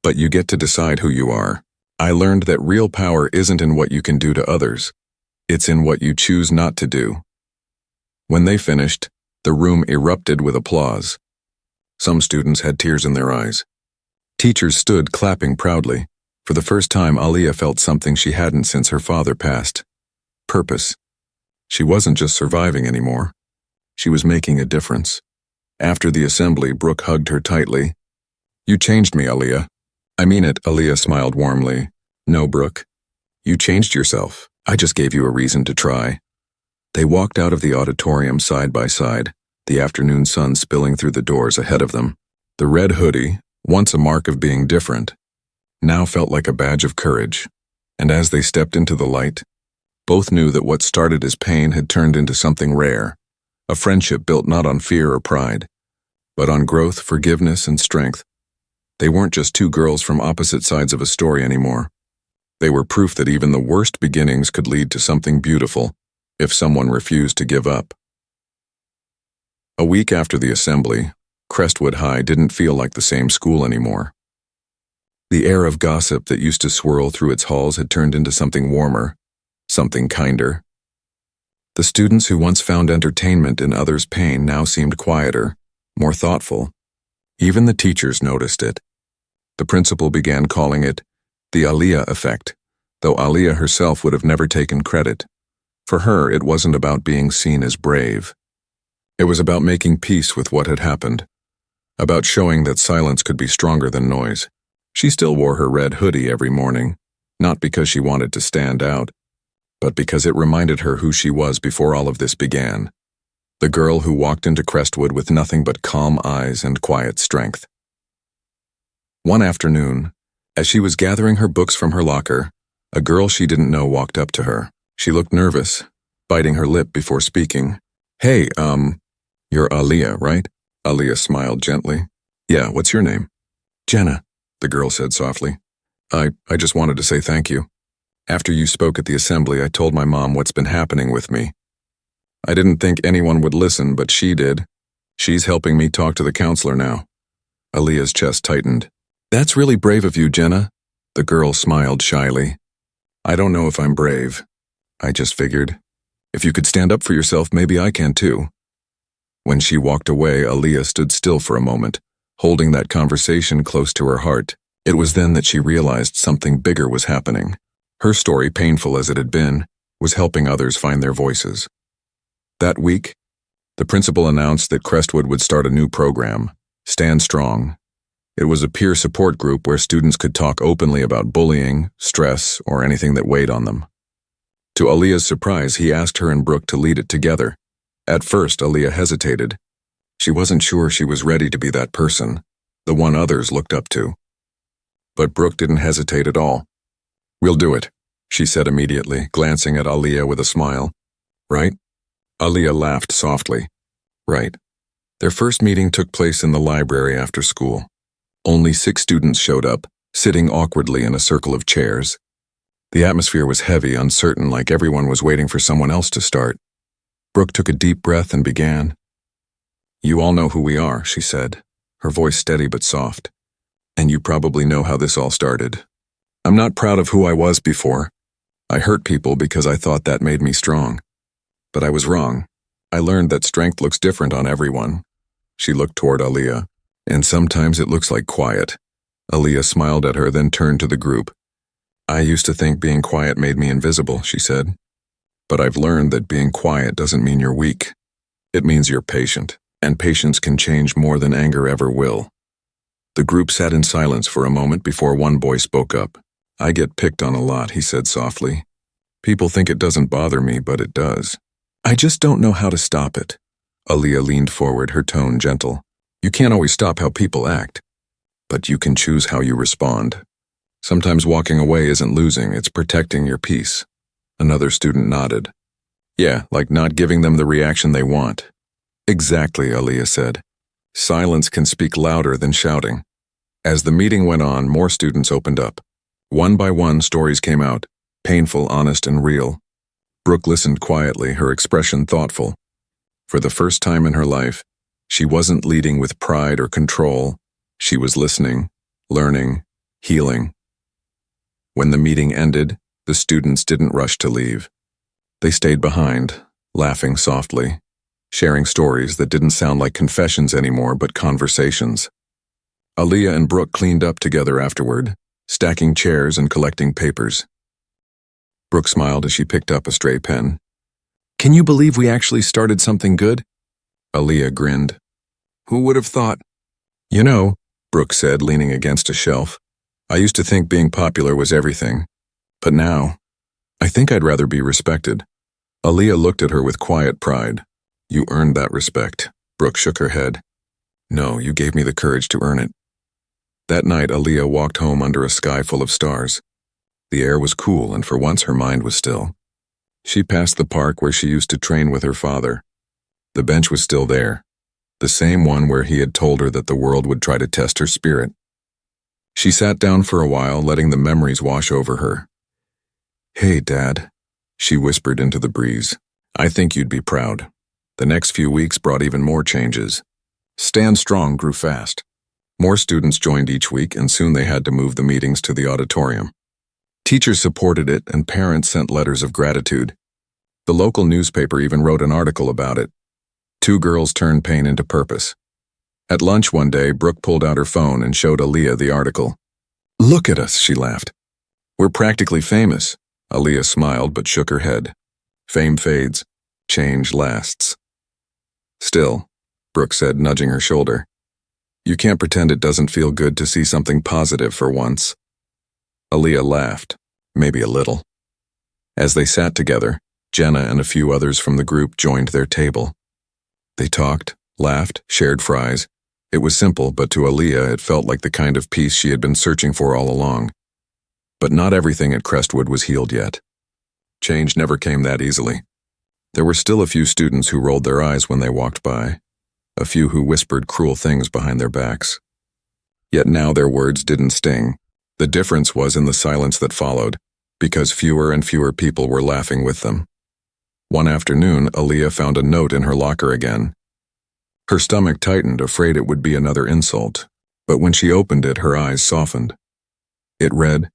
but you get to decide who you are. I learned that real power isn't in what you can do to others. It's in what you choose not to do." When they finished, the room erupted with applause. Some students had tears in their eyes. Teachers stood clapping proudly. For the first time, Aaliyah felt something she hadn't since her father passed. Purpose. She wasn't just surviving anymore. She was making a difference. After the assembly, Brooke hugged her tightly. "You changed me, Aaliyah." "I mean it," Aaliyah smiled warmly. "No, Brooke. You changed yourself. I just gave you a reason to try." They walked out of the auditorium side by side, the afternoon sun spilling through the doors ahead of them. The red hoodie, once a mark of being different, now felt like a badge of courage. And as they stepped into the light, both knew that what started as pain had turned into something rare, a friendship built not on fear or pride, but on growth, forgiveness, and strength. They weren't just two girls from opposite sides of a story anymore. They were proof that even the worst beginnings could lead to something beautiful if someone refused to give up. A week after the assembly, Crestwood High didn't feel like the same school anymore. The air of gossip that used to swirl through its halls had turned into something warmer, something kinder. The students who once found entertainment in others' pain now seemed quieter, more thoughtful. Even the teachers noticed it. The principal began calling it the Aliyah effect, though Aliyah herself would have never taken credit. For her, it wasn't about being seen as brave. It was about making peace with what had happened, about showing that silence could be stronger than noise. She still wore her red hoodie every morning, not because she wanted to stand out, but because it reminded her who she was before all of this began. The girl who walked into Crestwood with nothing but calm eyes and quiet strength. One afternoon, as she was gathering her books from her locker, a girl she didn't know walked up to her. She looked nervous, biting her lip before speaking. "Hey, you're Aliyah, right?" Aliyah smiled gently. "Yeah, what's your name?" "Jenna," the girl said softly. I just wanted to say thank you. After you spoke at the assembly, I told my mom what's been happening with me. I didn't think anyone would listen, but she did. She's helping me talk to the counselor now." Aliyah's chest tightened. "That's really brave of you, Jenna." The girl smiled shyly. "I don't know if I'm brave. I just figured, if you could stand up for yourself, maybe I can too." When she walked away, Aliyah stood still for a moment, holding that conversation close to her heart. It was then that she realized something bigger was happening. Her story, painful as it had been, was helping others find their voices. That week, the principal announced that Crestwood would start a new program, Stand Strong. It was a peer support group where students could talk openly about bullying, stress, or anything that weighed on them. To Aliyah's surprise, he asked her and Brooke to lead it together. At first, Aliyah hesitated. She wasn't sure she was ready to be that person, the one others looked up to. But Brooke didn't hesitate at all. "We'll do it," she said immediately, glancing at Aliyah with a smile. "Right?" Aliyah laughed softly. "Right." Their first meeting took place in the library after school. Only 6 students showed up, sitting awkwardly in a circle of chairs. The atmosphere was heavy, uncertain, like everyone was waiting for someone else to start. Brooke took a deep breath and began. "You all know who we are," she said, her voice steady but soft. "And you probably know how this all started. I'm not proud of who I was before. I hurt people because I thought that made me strong. But I was wrong. I learned that strength looks different on everyone." She looked toward Aliyah. "And sometimes it looks like quiet." Aliyah smiled at her, then turned to the group. "I used to think being quiet made me invisible," she said. "But I've learned that being quiet doesn't mean you're weak. It means you're patient, and patience can change more than anger ever will." The group sat in silence for a moment before one boy spoke up. "I get picked on a lot," he said softly. "People think it doesn't bother me, but it does. I just don't know how to stop it." Aliyah leaned forward, her tone gentle. "You can't always stop how people act, but you can choose how you respond. Sometimes walking away isn't losing, it's protecting your peace." Another student nodded. "Yeah, like not giving them the reaction they want." "Exactly," Aliyah said. "Silence can speak louder than shouting." As the meeting went on, more students opened up. One by one, stories came out, painful, honest, and real. Brooke listened quietly, her expression thoughtful. For the first time in her life, she wasn't leading with pride or control. She was listening, learning, healing. When the meeting ended, the students didn't rush to leave. They stayed behind, laughing softly, sharing stories that didn't sound like confessions anymore but conversations. Aliyah and Brooke cleaned up together afterward, stacking chairs and collecting papers. Brooke smiled as she picked up a stray pen. "Can you believe we actually started something good?" Aliyah grinned. "Who would have thought?" "You know," Brooke said, leaning against a shelf, "I used to think being popular was everything. But now, I think I'd rather be respected." Aliyah looked at her with quiet pride. "You earned that respect." Brooke shook her head. No, you gave me the courage to earn it. That night, Aaliyah walked home under a sky full of stars. The air was cool, and for once her mind was still. She passed the park where she used to train with her father. The bench was still there, the same one where he had told her that the world would try to test her spirit. She sat down for a while, letting the memories wash over her. Hey, Dad, she whispered into the breeze. I think you'd be proud. The next few weeks brought even more changes. Stand Strong grew fast. More students joined each week, and soon they had to move the meetings to the auditorium. Teachers supported it, and parents sent letters of gratitude. The local newspaper even wrote an article about it. 2 girls turned pain into purpose. At lunch one day, Brooke pulled out her phone and showed Aaliyah the article. Look at us, she laughed. We're practically famous. Aaliyah smiled but shook her head. Fame fades. Change lasts. Still, Brooke said, nudging her shoulder. You can't pretend it doesn't feel good to see something positive for once. Aaliyah laughed, maybe a little. As they sat together, Jenna and a few others from the group joined their table. They talked, laughed, shared fries. It was simple, but to Aaliyah it felt like the kind of peace she had been searching for all along. But not everything at Crestwood was healed yet. Change never came that easily. There were still a few students who rolled their eyes when they walked by, a few who whispered cruel things behind their backs. Yet now their words didn't sting. The difference was in the silence that followed, because fewer and fewer people were laughing with them. One afternoon, Aaliyah found a note in her locker again. Her stomach tightened, afraid it would be another insult, but when she opened it, her eyes softened. It read,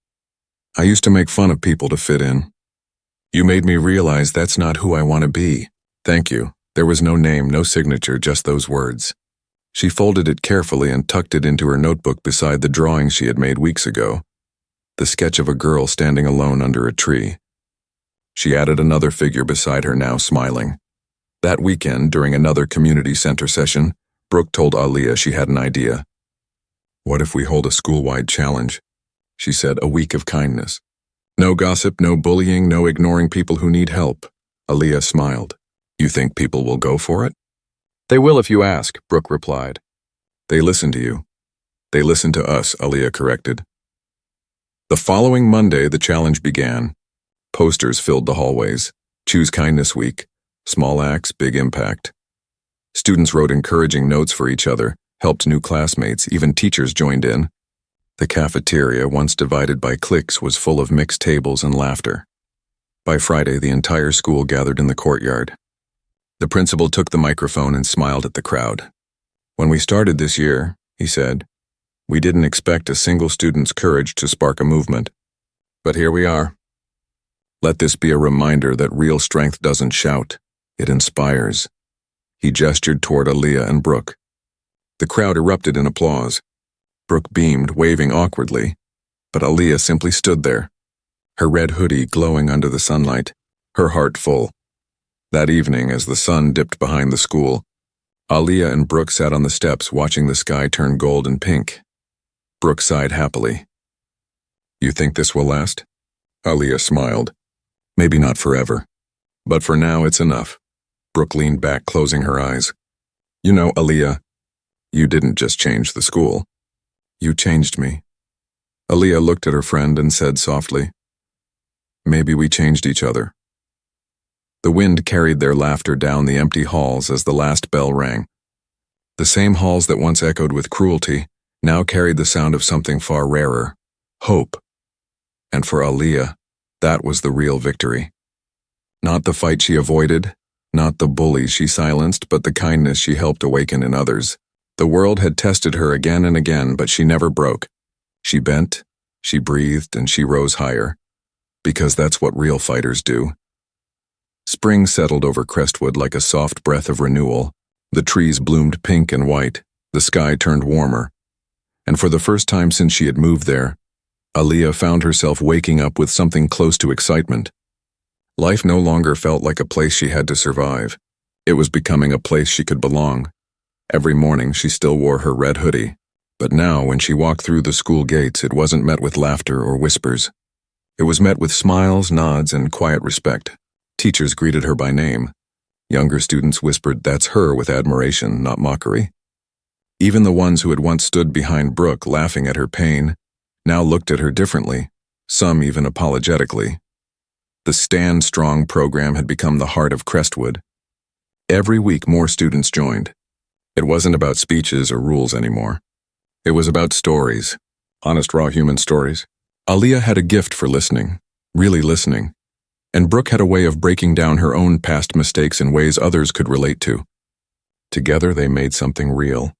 I used to make fun of people to fit in. You made me realize that's not who I want to be. Thank you. There was no name, no signature, just those words. She folded it carefully and tucked it into her notebook beside the drawing she had made weeks ago, the sketch of a girl standing alone under a tree. She added another figure beside her, now smiling. That weekend, during another community center session, Brooke told Aaliyah she had an idea. What if we hold a school-wide challenge? She said, a week of kindness. No gossip, no bullying, no ignoring people who need help. Aaliyah smiled. You think people will go for it? They will if you ask, Brooke replied. They listen to you. They listen to us, Aaliyah corrected. The following Monday, the challenge began. Posters filled the hallways. Choose Kindness Week. Small acts, big impact. Students wrote encouraging notes for each other, helped new classmates, even teachers joined in. The cafeteria, once divided by cliques, was full of mixed tables and laughter. By Friday, the entire school gathered in the courtyard. The principal took the microphone and smiled at the crowd. When we started this year, he said, we didn't expect a single student's courage to spark a movement. But here we are. Let this be a reminder that real strength doesn't shout, it inspires. He gestured toward Aaliyah and Brooke. The crowd erupted in applause. Brooke beamed, waving awkwardly, but Aaliyah simply stood there, her red hoodie glowing under the sunlight, her heart full. That evening, as the sun dipped behind the school, Aaliyah and Brooke sat on the steps watching the sky turn gold and pink. Brooke sighed happily. You think this will last? Aaliyah smiled. Maybe not forever, but for now it's enough. Brooke leaned back, closing her eyes. You know, Aaliyah, you didn't just change the school. You changed me. Aaliyah looked at her friend and said softly, maybe we changed each other. The wind carried their laughter down the empty halls as the last bell rang. The same halls that once echoed with cruelty now carried the sound of something far rarer, hope. And for Aaliyah, that was the real victory. Not the fight she avoided, not the bullies she silenced, but the kindness she helped awaken in others. The world had tested her again and again, but she never broke. She bent, she breathed, and she rose higher, because that's what real fighters do. Spring settled over Crestwood like a soft breath of renewal. The trees bloomed pink and white, the sky turned warmer. And for the first time since she had moved there, Aaliyah found herself waking up with something close to excitement. Life no longer felt like a place she had to survive. It was becoming a place she could belong. Every morning she still wore her red hoodie, but now when she walked through the school gates, it wasn't met with laughter or whispers. It was met with smiles, nods, and quiet respect. Teachers greeted her by name. Younger students whispered, "That's her," with admiration, not mockery. Even the ones who had once stood behind Brooke laughing at her pain now looked at her differently, some even apologetically. The Stand Strong program had become the heart of Crestwood. Every week more students joined. It wasn't about speeches or rules anymore. It was about stories, honest raw human stories. Aaliyah had a gift for listening, really listening, and Brooke had a way of breaking down her own past mistakes in ways others could relate to. Together they made something real,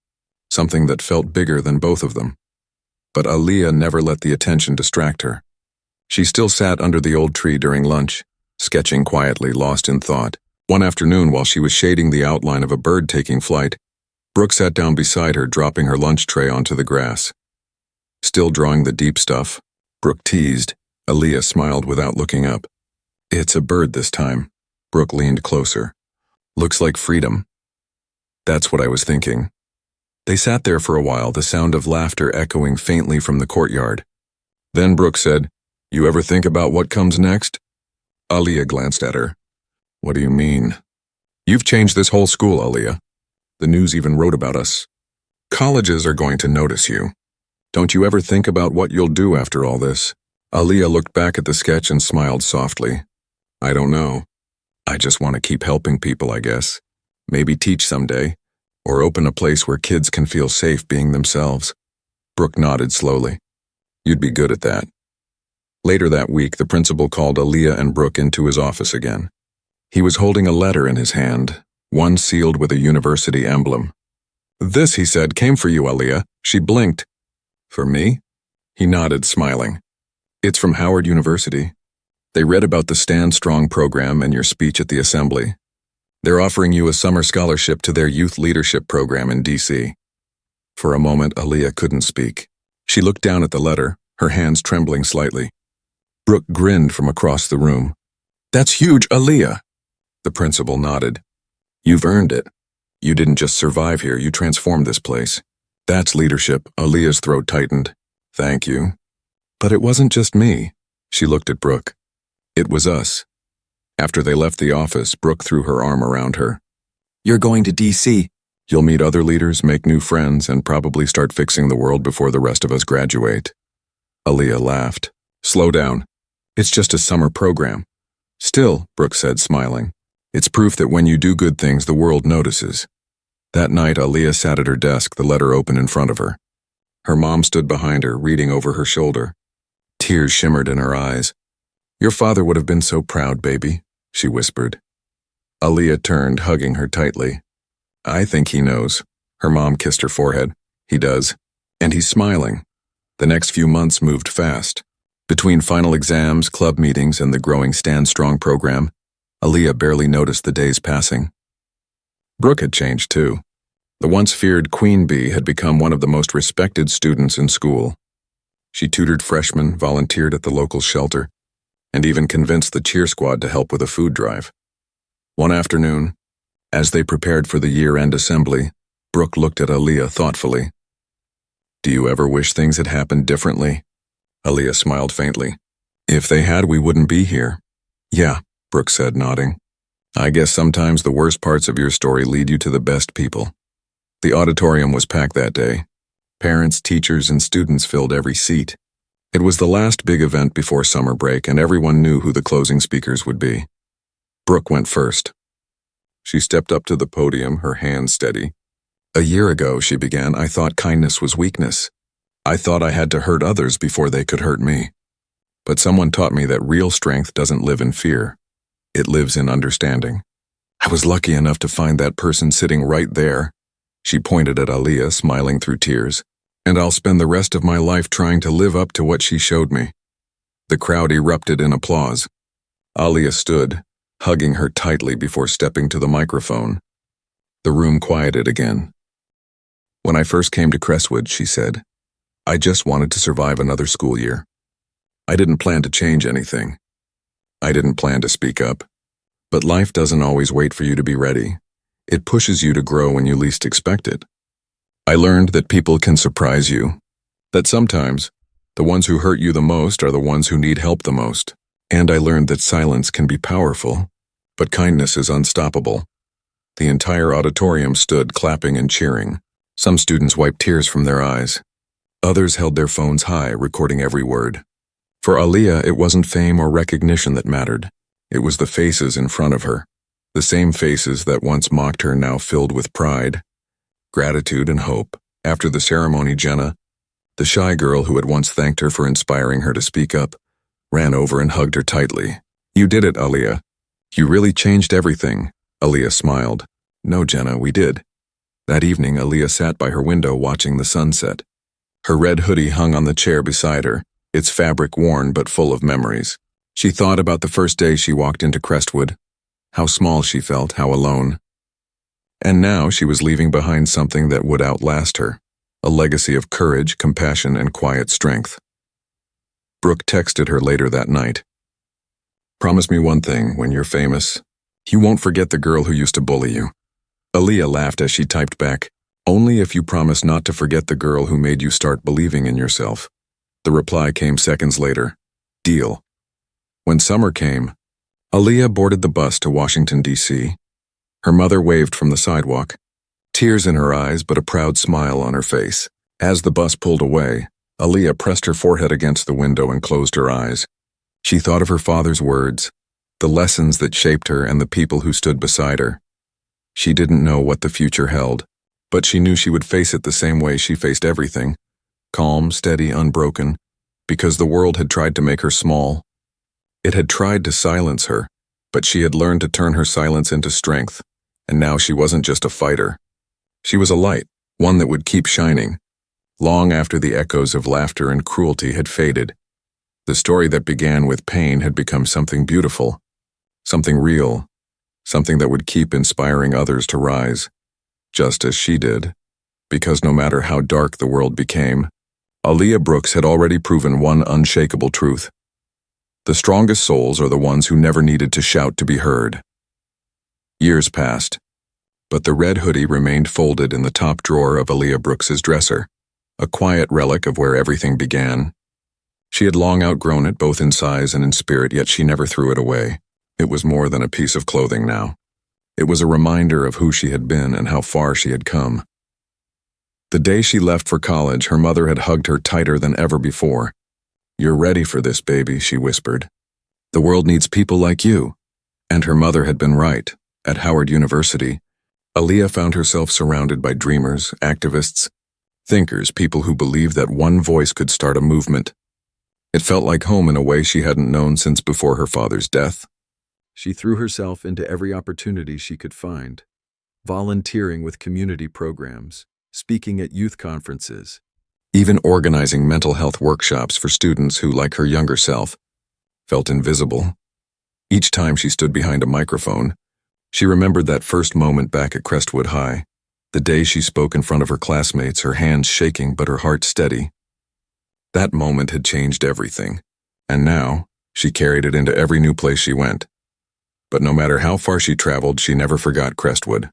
something that felt bigger than both of them. But Aaliyah never let the attention distract her. She still sat under the old tree during lunch, sketching quietly, lost in thought. One afternoon, while she was shading the outline of a bird taking flight, Brooke sat down beside her, dropping her lunch tray onto the grass. Still drawing the deep stuff, Brooke teased. Aaliyah smiled without looking up. "It's a bird this time." Brooke leaned closer. "Looks like freedom." "That's what I was thinking." They sat there for a while, the sound of laughter echoing faintly from the courtyard. Then Brooke said, "You ever think about what comes next?" Aaliyah glanced at her. "What do you mean?" "You've changed this whole school, Aaliyah. The news even wrote about us. Colleges are going to notice you. Don't you ever think about what you'll do after all this?" Aaliyah looked back at the sketch and smiled softly. "I don't know. I just want to keep helping people, I guess. Maybe teach someday, or open a place where kids can feel safe being themselves." Brooke nodded slowly. "You'd be good at that." Later that week, the principal called Aaliyah and Brooke into his office again. He was holding a letter in his hand, one sealed with a university emblem. "This," he said, "came for you, Aaliyah." She blinked. "For me?" He nodded, smiling. "It's from Howard University. They read about the Stand Strong program and your speech at the assembly. They're offering you a summer scholarship to their youth leadership program in D.C. For a moment, Aaliyah couldn't speak. She looked down at the letter, her hands trembling slightly. Brooke grinned from across the room. "That's huge, Aaliyah." The principal nodded. "You've earned it. You didn't just survive here, you transformed this place. That's leadership." Aaliyah's throat tightened. "Thank you." "But it wasn't just me." She looked at Brooke. "It was us." After they left the office, Brooke threw her arm around her. "You're going to D.C. You'll meet other leaders, make new friends, and probably start fixing the world before the rest of us graduate." Aaliyah laughed. "Slow down. It's just a summer program." "Still," Brooke said, smiling, "it's proof that when you do good things, the world notices." That night, Aaliyah sat at her desk, the letter open in front of her. Her mom stood behind her, reading over her shoulder. Tears shimmered in her eyes. "Your father would have been so proud, baby," she whispered. Aaliyah turned, hugging her tightly. "I think he knows." Her mom kissed her forehead. "He does. And he's smiling." The next few months moved fast. Between final exams, club meetings, and the growing Stand Strong program, Aaliyah barely noticed the days passing. Brooke had changed too. The once feared Queen Bee had become one of the most respected students in school. She tutored freshmen, volunteered at the local shelter, and even convinced the cheer squad to help with a food drive. One afternoon, as they prepared for the year-end assembly, Brooke looked at Aaliyah thoughtfully. "Do you ever wish things had happened differently?" Aaliyah smiled faintly. "If they had, we wouldn't be here." "Yeah," Brooke said, nodding. "I guess sometimes the worst parts of your story lead you to the best people." The auditorium was packed that day. Parents, teachers, and students filled every seat. It was the last big event before summer break, and everyone knew who the closing speakers would be. Brooke went first. She stepped up to the podium, her hands steady. "A year ago," she began, "I thought kindness was weakness. I thought I had to hurt others before they could hurt me. But someone taught me that real strength doesn't live in fear. It lives in understanding. I was lucky enough to find that person sitting right there." She pointed at Aaliyah, smiling through tears. "And I'll spend the rest of my life trying to live up to what she showed me." The crowd erupted in applause. Aaliyah stood, hugging her tightly before stepping to the microphone. The room quieted again. "When I first came to Crestwood," she said, "I just wanted to survive another school year. I didn't plan to change anything. I didn't plan to speak up. But life doesn't always wait for you to be ready. It pushes you to grow when you least expect it. I learned that people can surprise you. That sometimes, the ones who hurt you the most are the ones who need help the most. And I learned that silence can be powerful, but kindness is unstoppable." The entire auditorium stood clapping and cheering. Some students wiped tears from their eyes. Others held their phones high, recording every word. For Aaliyah, it wasn't fame or recognition that mattered. It was the faces in front of her. The same faces that once mocked her now filled with pride, gratitude, and hope. After the ceremony, Jenna, the shy girl who had once thanked her for inspiring her to speak up, ran over and hugged her tightly. "You did it, Aaliyah. You really changed everything." Aaliyah smiled. "No, Jenna, we did." That evening, Aaliyah sat by her window watching the sunset. Her red hoodie hung on the chair beside her, its fabric worn but full of memories. She thought about the first day she walked into Crestwood, how small she felt, how alone. And now she was leaving behind something that would outlast her, a legacy of courage, compassion, and quiet strength. Brooke texted her later that night. "Promise me one thing, when you're famous, you won't forget the girl who used to bully you." Aaliyah laughed as she typed back, "Only if you promise not to forget the girl who made you start believing in yourself." The reply came seconds later. "Deal." When summer came, Aaliyah boarded the bus to Washington, D.C. Her mother waved from the sidewalk, tears in her eyes but a proud smile on her face. As the bus pulled away, Aaliyah pressed her forehead against the window and closed her eyes. She thought of her father's words, the lessons that shaped her, and the people who stood beside her. She didn't know what the future held, but she knew she would face it the same way she faced everything, calm, steady, unbroken, because the world had tried to make her small. It had tried to silence her, but she had learned to turn her silence into strength, and now she wasn't just a fighter. She was a light, one that would keep shining, long after the echoes of laughter and cruelty had faded. The story that began with pain had become something beautiful, something real, something that would keep inspiring others to rise, just as she did. Because no matter how dark the world became, Aaliyah Brooks had already proven one unshakable truth. The strongest souls are the ones who never needed to shout to be heard. Years passed, but the red hoodie remained folded in the top drawer of Aaliyah Brooks's dresser, a quiet relic of where everything began. She had long outgrown it both in size and in spirit, yet she never threw it away. It was more than a piece of clothing now. It was a reminder of who she had been and how far she had come. The day she left for college, her mother had hugged her tighter than ever before. "You're ready for this, baby," she whispered. "The world needs people like you." And her mother had been right. At Howard University, Aaliyah found herself surrounded by dreamers, activists, thinkers, people who believed that one voice could start a movement. It felt like home in a way she hadn't known since before her father's death. She threw herself into every opportunity she could find, volunteering with community programs, speaking at youth conferences, even organizing mental health workshops for students who, like her younger self, felt invisible. Each time she stood behind a microphone, she remembered that first moment back at Crestwood High, the day she spoke in front of her classmates, her hands shaking but her heart steady. That moment had changed everything, and now she carried it into every new place she went. But no matter how far she traveled, she never forgot Crestwood.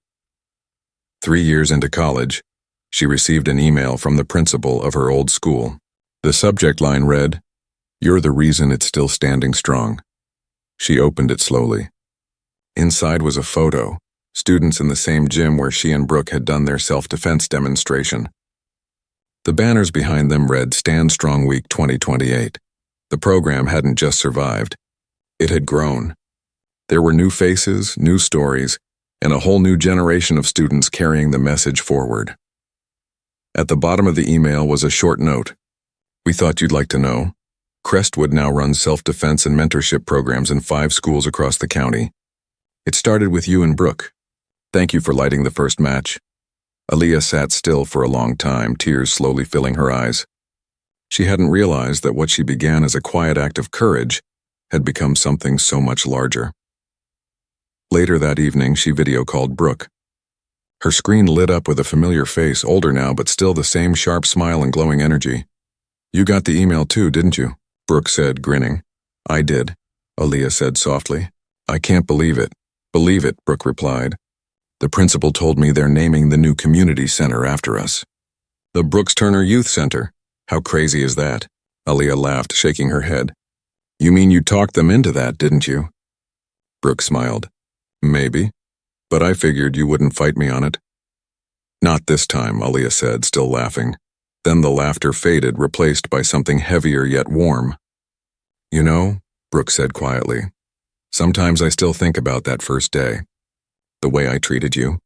3 years into college, she received an email from the principal of her old school. The subject line read, "You're the reason it's still standing strong." She opened it slowly. Inside was a photo, students in the same gym where she and Brooke had done their self-defense demonstration. The banners behind them read, "Stand Strong Week 2028. The program hadn't just survived. It had grown. There were new faces, new stories, and a whole new generation of students carrying the message forward. At the bottom of the email was a short note. "We thought you'd like to know. Crestwood now runs self-defense and mentorship programs in 5 schools across the county. It started with you and Brooke. Thank you for lighting the first match." Aaliyah sat still for a long time, tears slowly filling her eyes. She hadn't realized that what she began as a quiet act of courage had become something so much larger. Later that evening, she video called Brooke. Her screen lit up with a familiar face, older now, but still the same sharp smile and glowing energy. "You got the email too, didn't you?" Brooke said, grinning. "I did," Aaliyah said softly. "I can't believe it." "Believe it," Brooke replied. "The principal told me they're naming the new community center after us." "The Brooks Turner Youth Center? How crazy is that?" Aaliyah laughed, shaking her head. "You mean you talked them into that, didn't you?" Brooke smiled. "Maybe. But I figured you wouldn't fight me on it. Not this time, Aaliyah said, still laughing. Then the laughter faded, replaced by something heavier yet warm. You know, Brooke said quietly, sometimes I still think about that first day. The way I treated you.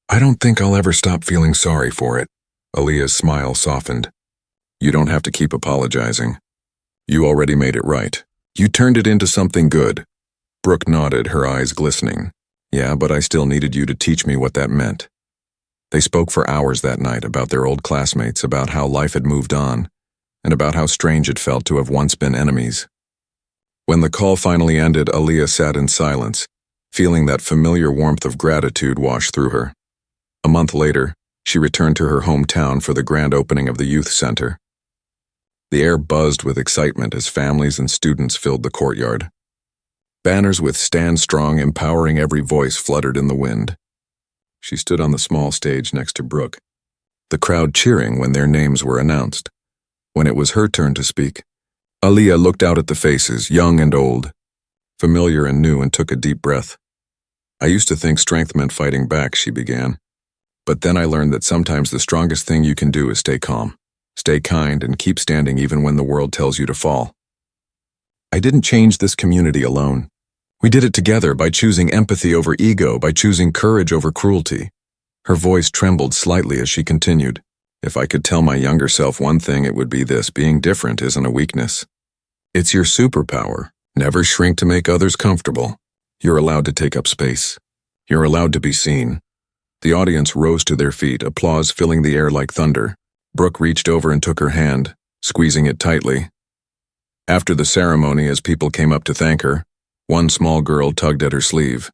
I don't think I'll ever stop feeling sorry for it. Aaliyah's smile softened. You don't have to keep apologizing. You already made it right. You turned it into something good. Brooke nodded, her eyes glistening. Yeah, but I still needed you to teach me what that meant. They spoke for hours that night about their old classmates, about how life had moved on, and about how strange it felt to have once been enemies. When the call finally ended, Aaliyah sat in silence, feeling that familiar warmth of gratitude wash through her. A month later, she returned to her hometown for the grand opening of the youth center. The air buzzed with excitement as families and students filled the courtyard. Banners with "Stand Strong, Empowering Every Voice" fluttered in the wind. She stood on the small stage next to Brooke, the crowd cheering when their names were announced. When it was her turn to speak, Aaliyah looked out at the faces, young and old, familiar and new, and took a deep breath. I used to think strength meant fighting back, she began. But then I learned that sometimes the strongest thing you can do is stay calm, stay kind, and keep standing even when the world tells you to fall. I didn't change this community alone. We did it together by choosing empathy over ego, by choosing courage over cruelty. Her voice trembled slightly as she continued. If I could tell my younger self one thing, it would be this: being different isn't a weakness. It's your superpower. Never shrink to make others comfortable. You're allowed to take up space. You're allowed to be seen. The audience rose to their feet, applause filling the air like thunder. Brooke reached over and took her hand, squeezing it tightly. After the ceremony, as people came up to thank her, one small girl tugged at her sleeve.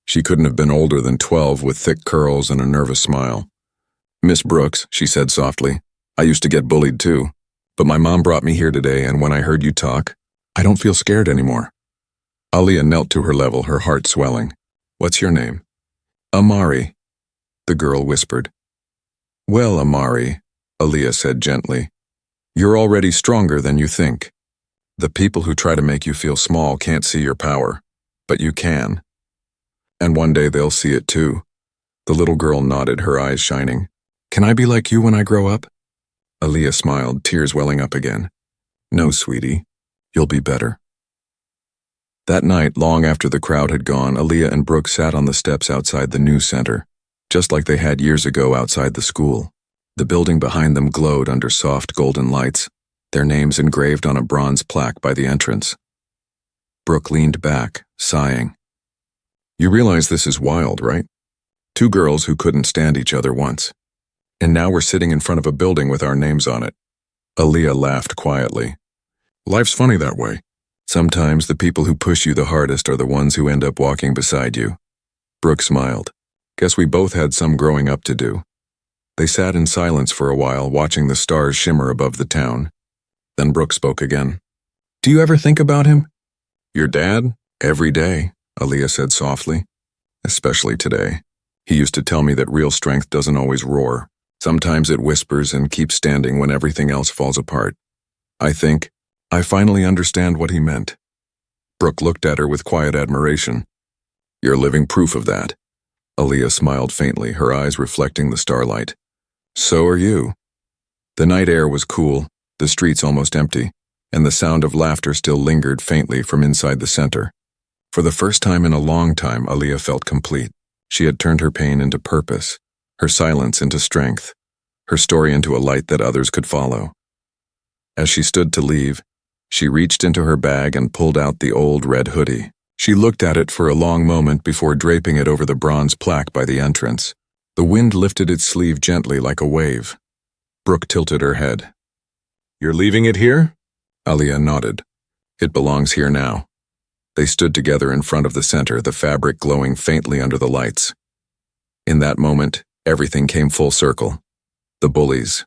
She couldn't have been older than 12, with thick curls and a nervous smile. "Miss Brooks," she said softly, "I used to get bullied too, but my mom brought me here today, and when I heard you talk, I don't feel scared anymore." Aaliyah knelt to her level, her heart swelling. "What's your name?" "Amari," the girl whispered. "Well, Amari," Aaliyah said gently, "you're already stronger than you think. The people who try to make you feel small can't see your power, but you can. And one day they'll see it too." The little girl nodded, her eyes shining. "Can I be like you when I grow up?" Aaliyah smiled, tears welling up again. "No, sweetie. You'll be better." That night, long after the crowd had gone, Aaliyah and Brooke sat on the steps outside the new center, just like they had years ago outside the school. The building behind them glowed under soft golden lights, their names engraved on a bronze plaque by the entrance. Brooke leaned back, sighing. "You realize this is wild, right? Two girls who couldn't stand each other once. And now we're sitting in front of a building with our names on it." Aaliyah laughed quietly. "Life's funny that way. Sometimes the people who push you the hardest are the ones who end up walking beside you." Brooke smiled. "Guess we both had some growing up to do." They sat in silence for a while, watching the stars shimmer above the town. Then Brooke spoke again. "Do you ever think about him?" "Your dad? Every day," Aaliyah said softly. "Especially today. He used to tell me that real strength doesn't always roar. Sometimes it whispers and keeps standing when everything else falls apart. I think I finally understand what he meant." Brooke looked at her with quiet admiration. "You're living proof of that." Aaliyah smiled faintly, her eyes reflecting the starlight. "So are you." The night air was cool, the streets almost empty, and the sound of laughter still lingered faintly from inside the center. For the first time in a long time, Aaliyah felt complete. She had turned her pain into purpose, her silence into strength, her story into a light that others could follow. As she stood to leave, she reached into her bag and pulled out the old red hoodie. She looked at it for a long moment before draping it over the bronze plaque by the entrance. The wind lifted its sleeve gently like a wave. Brooke tilted her head. "You're leaving it here?" Aaliyah nodded. "It belongs here now." They stood together in front of the center, the fabric glowing faintly under the lights. In that moment, everything came full circle. The Bullies,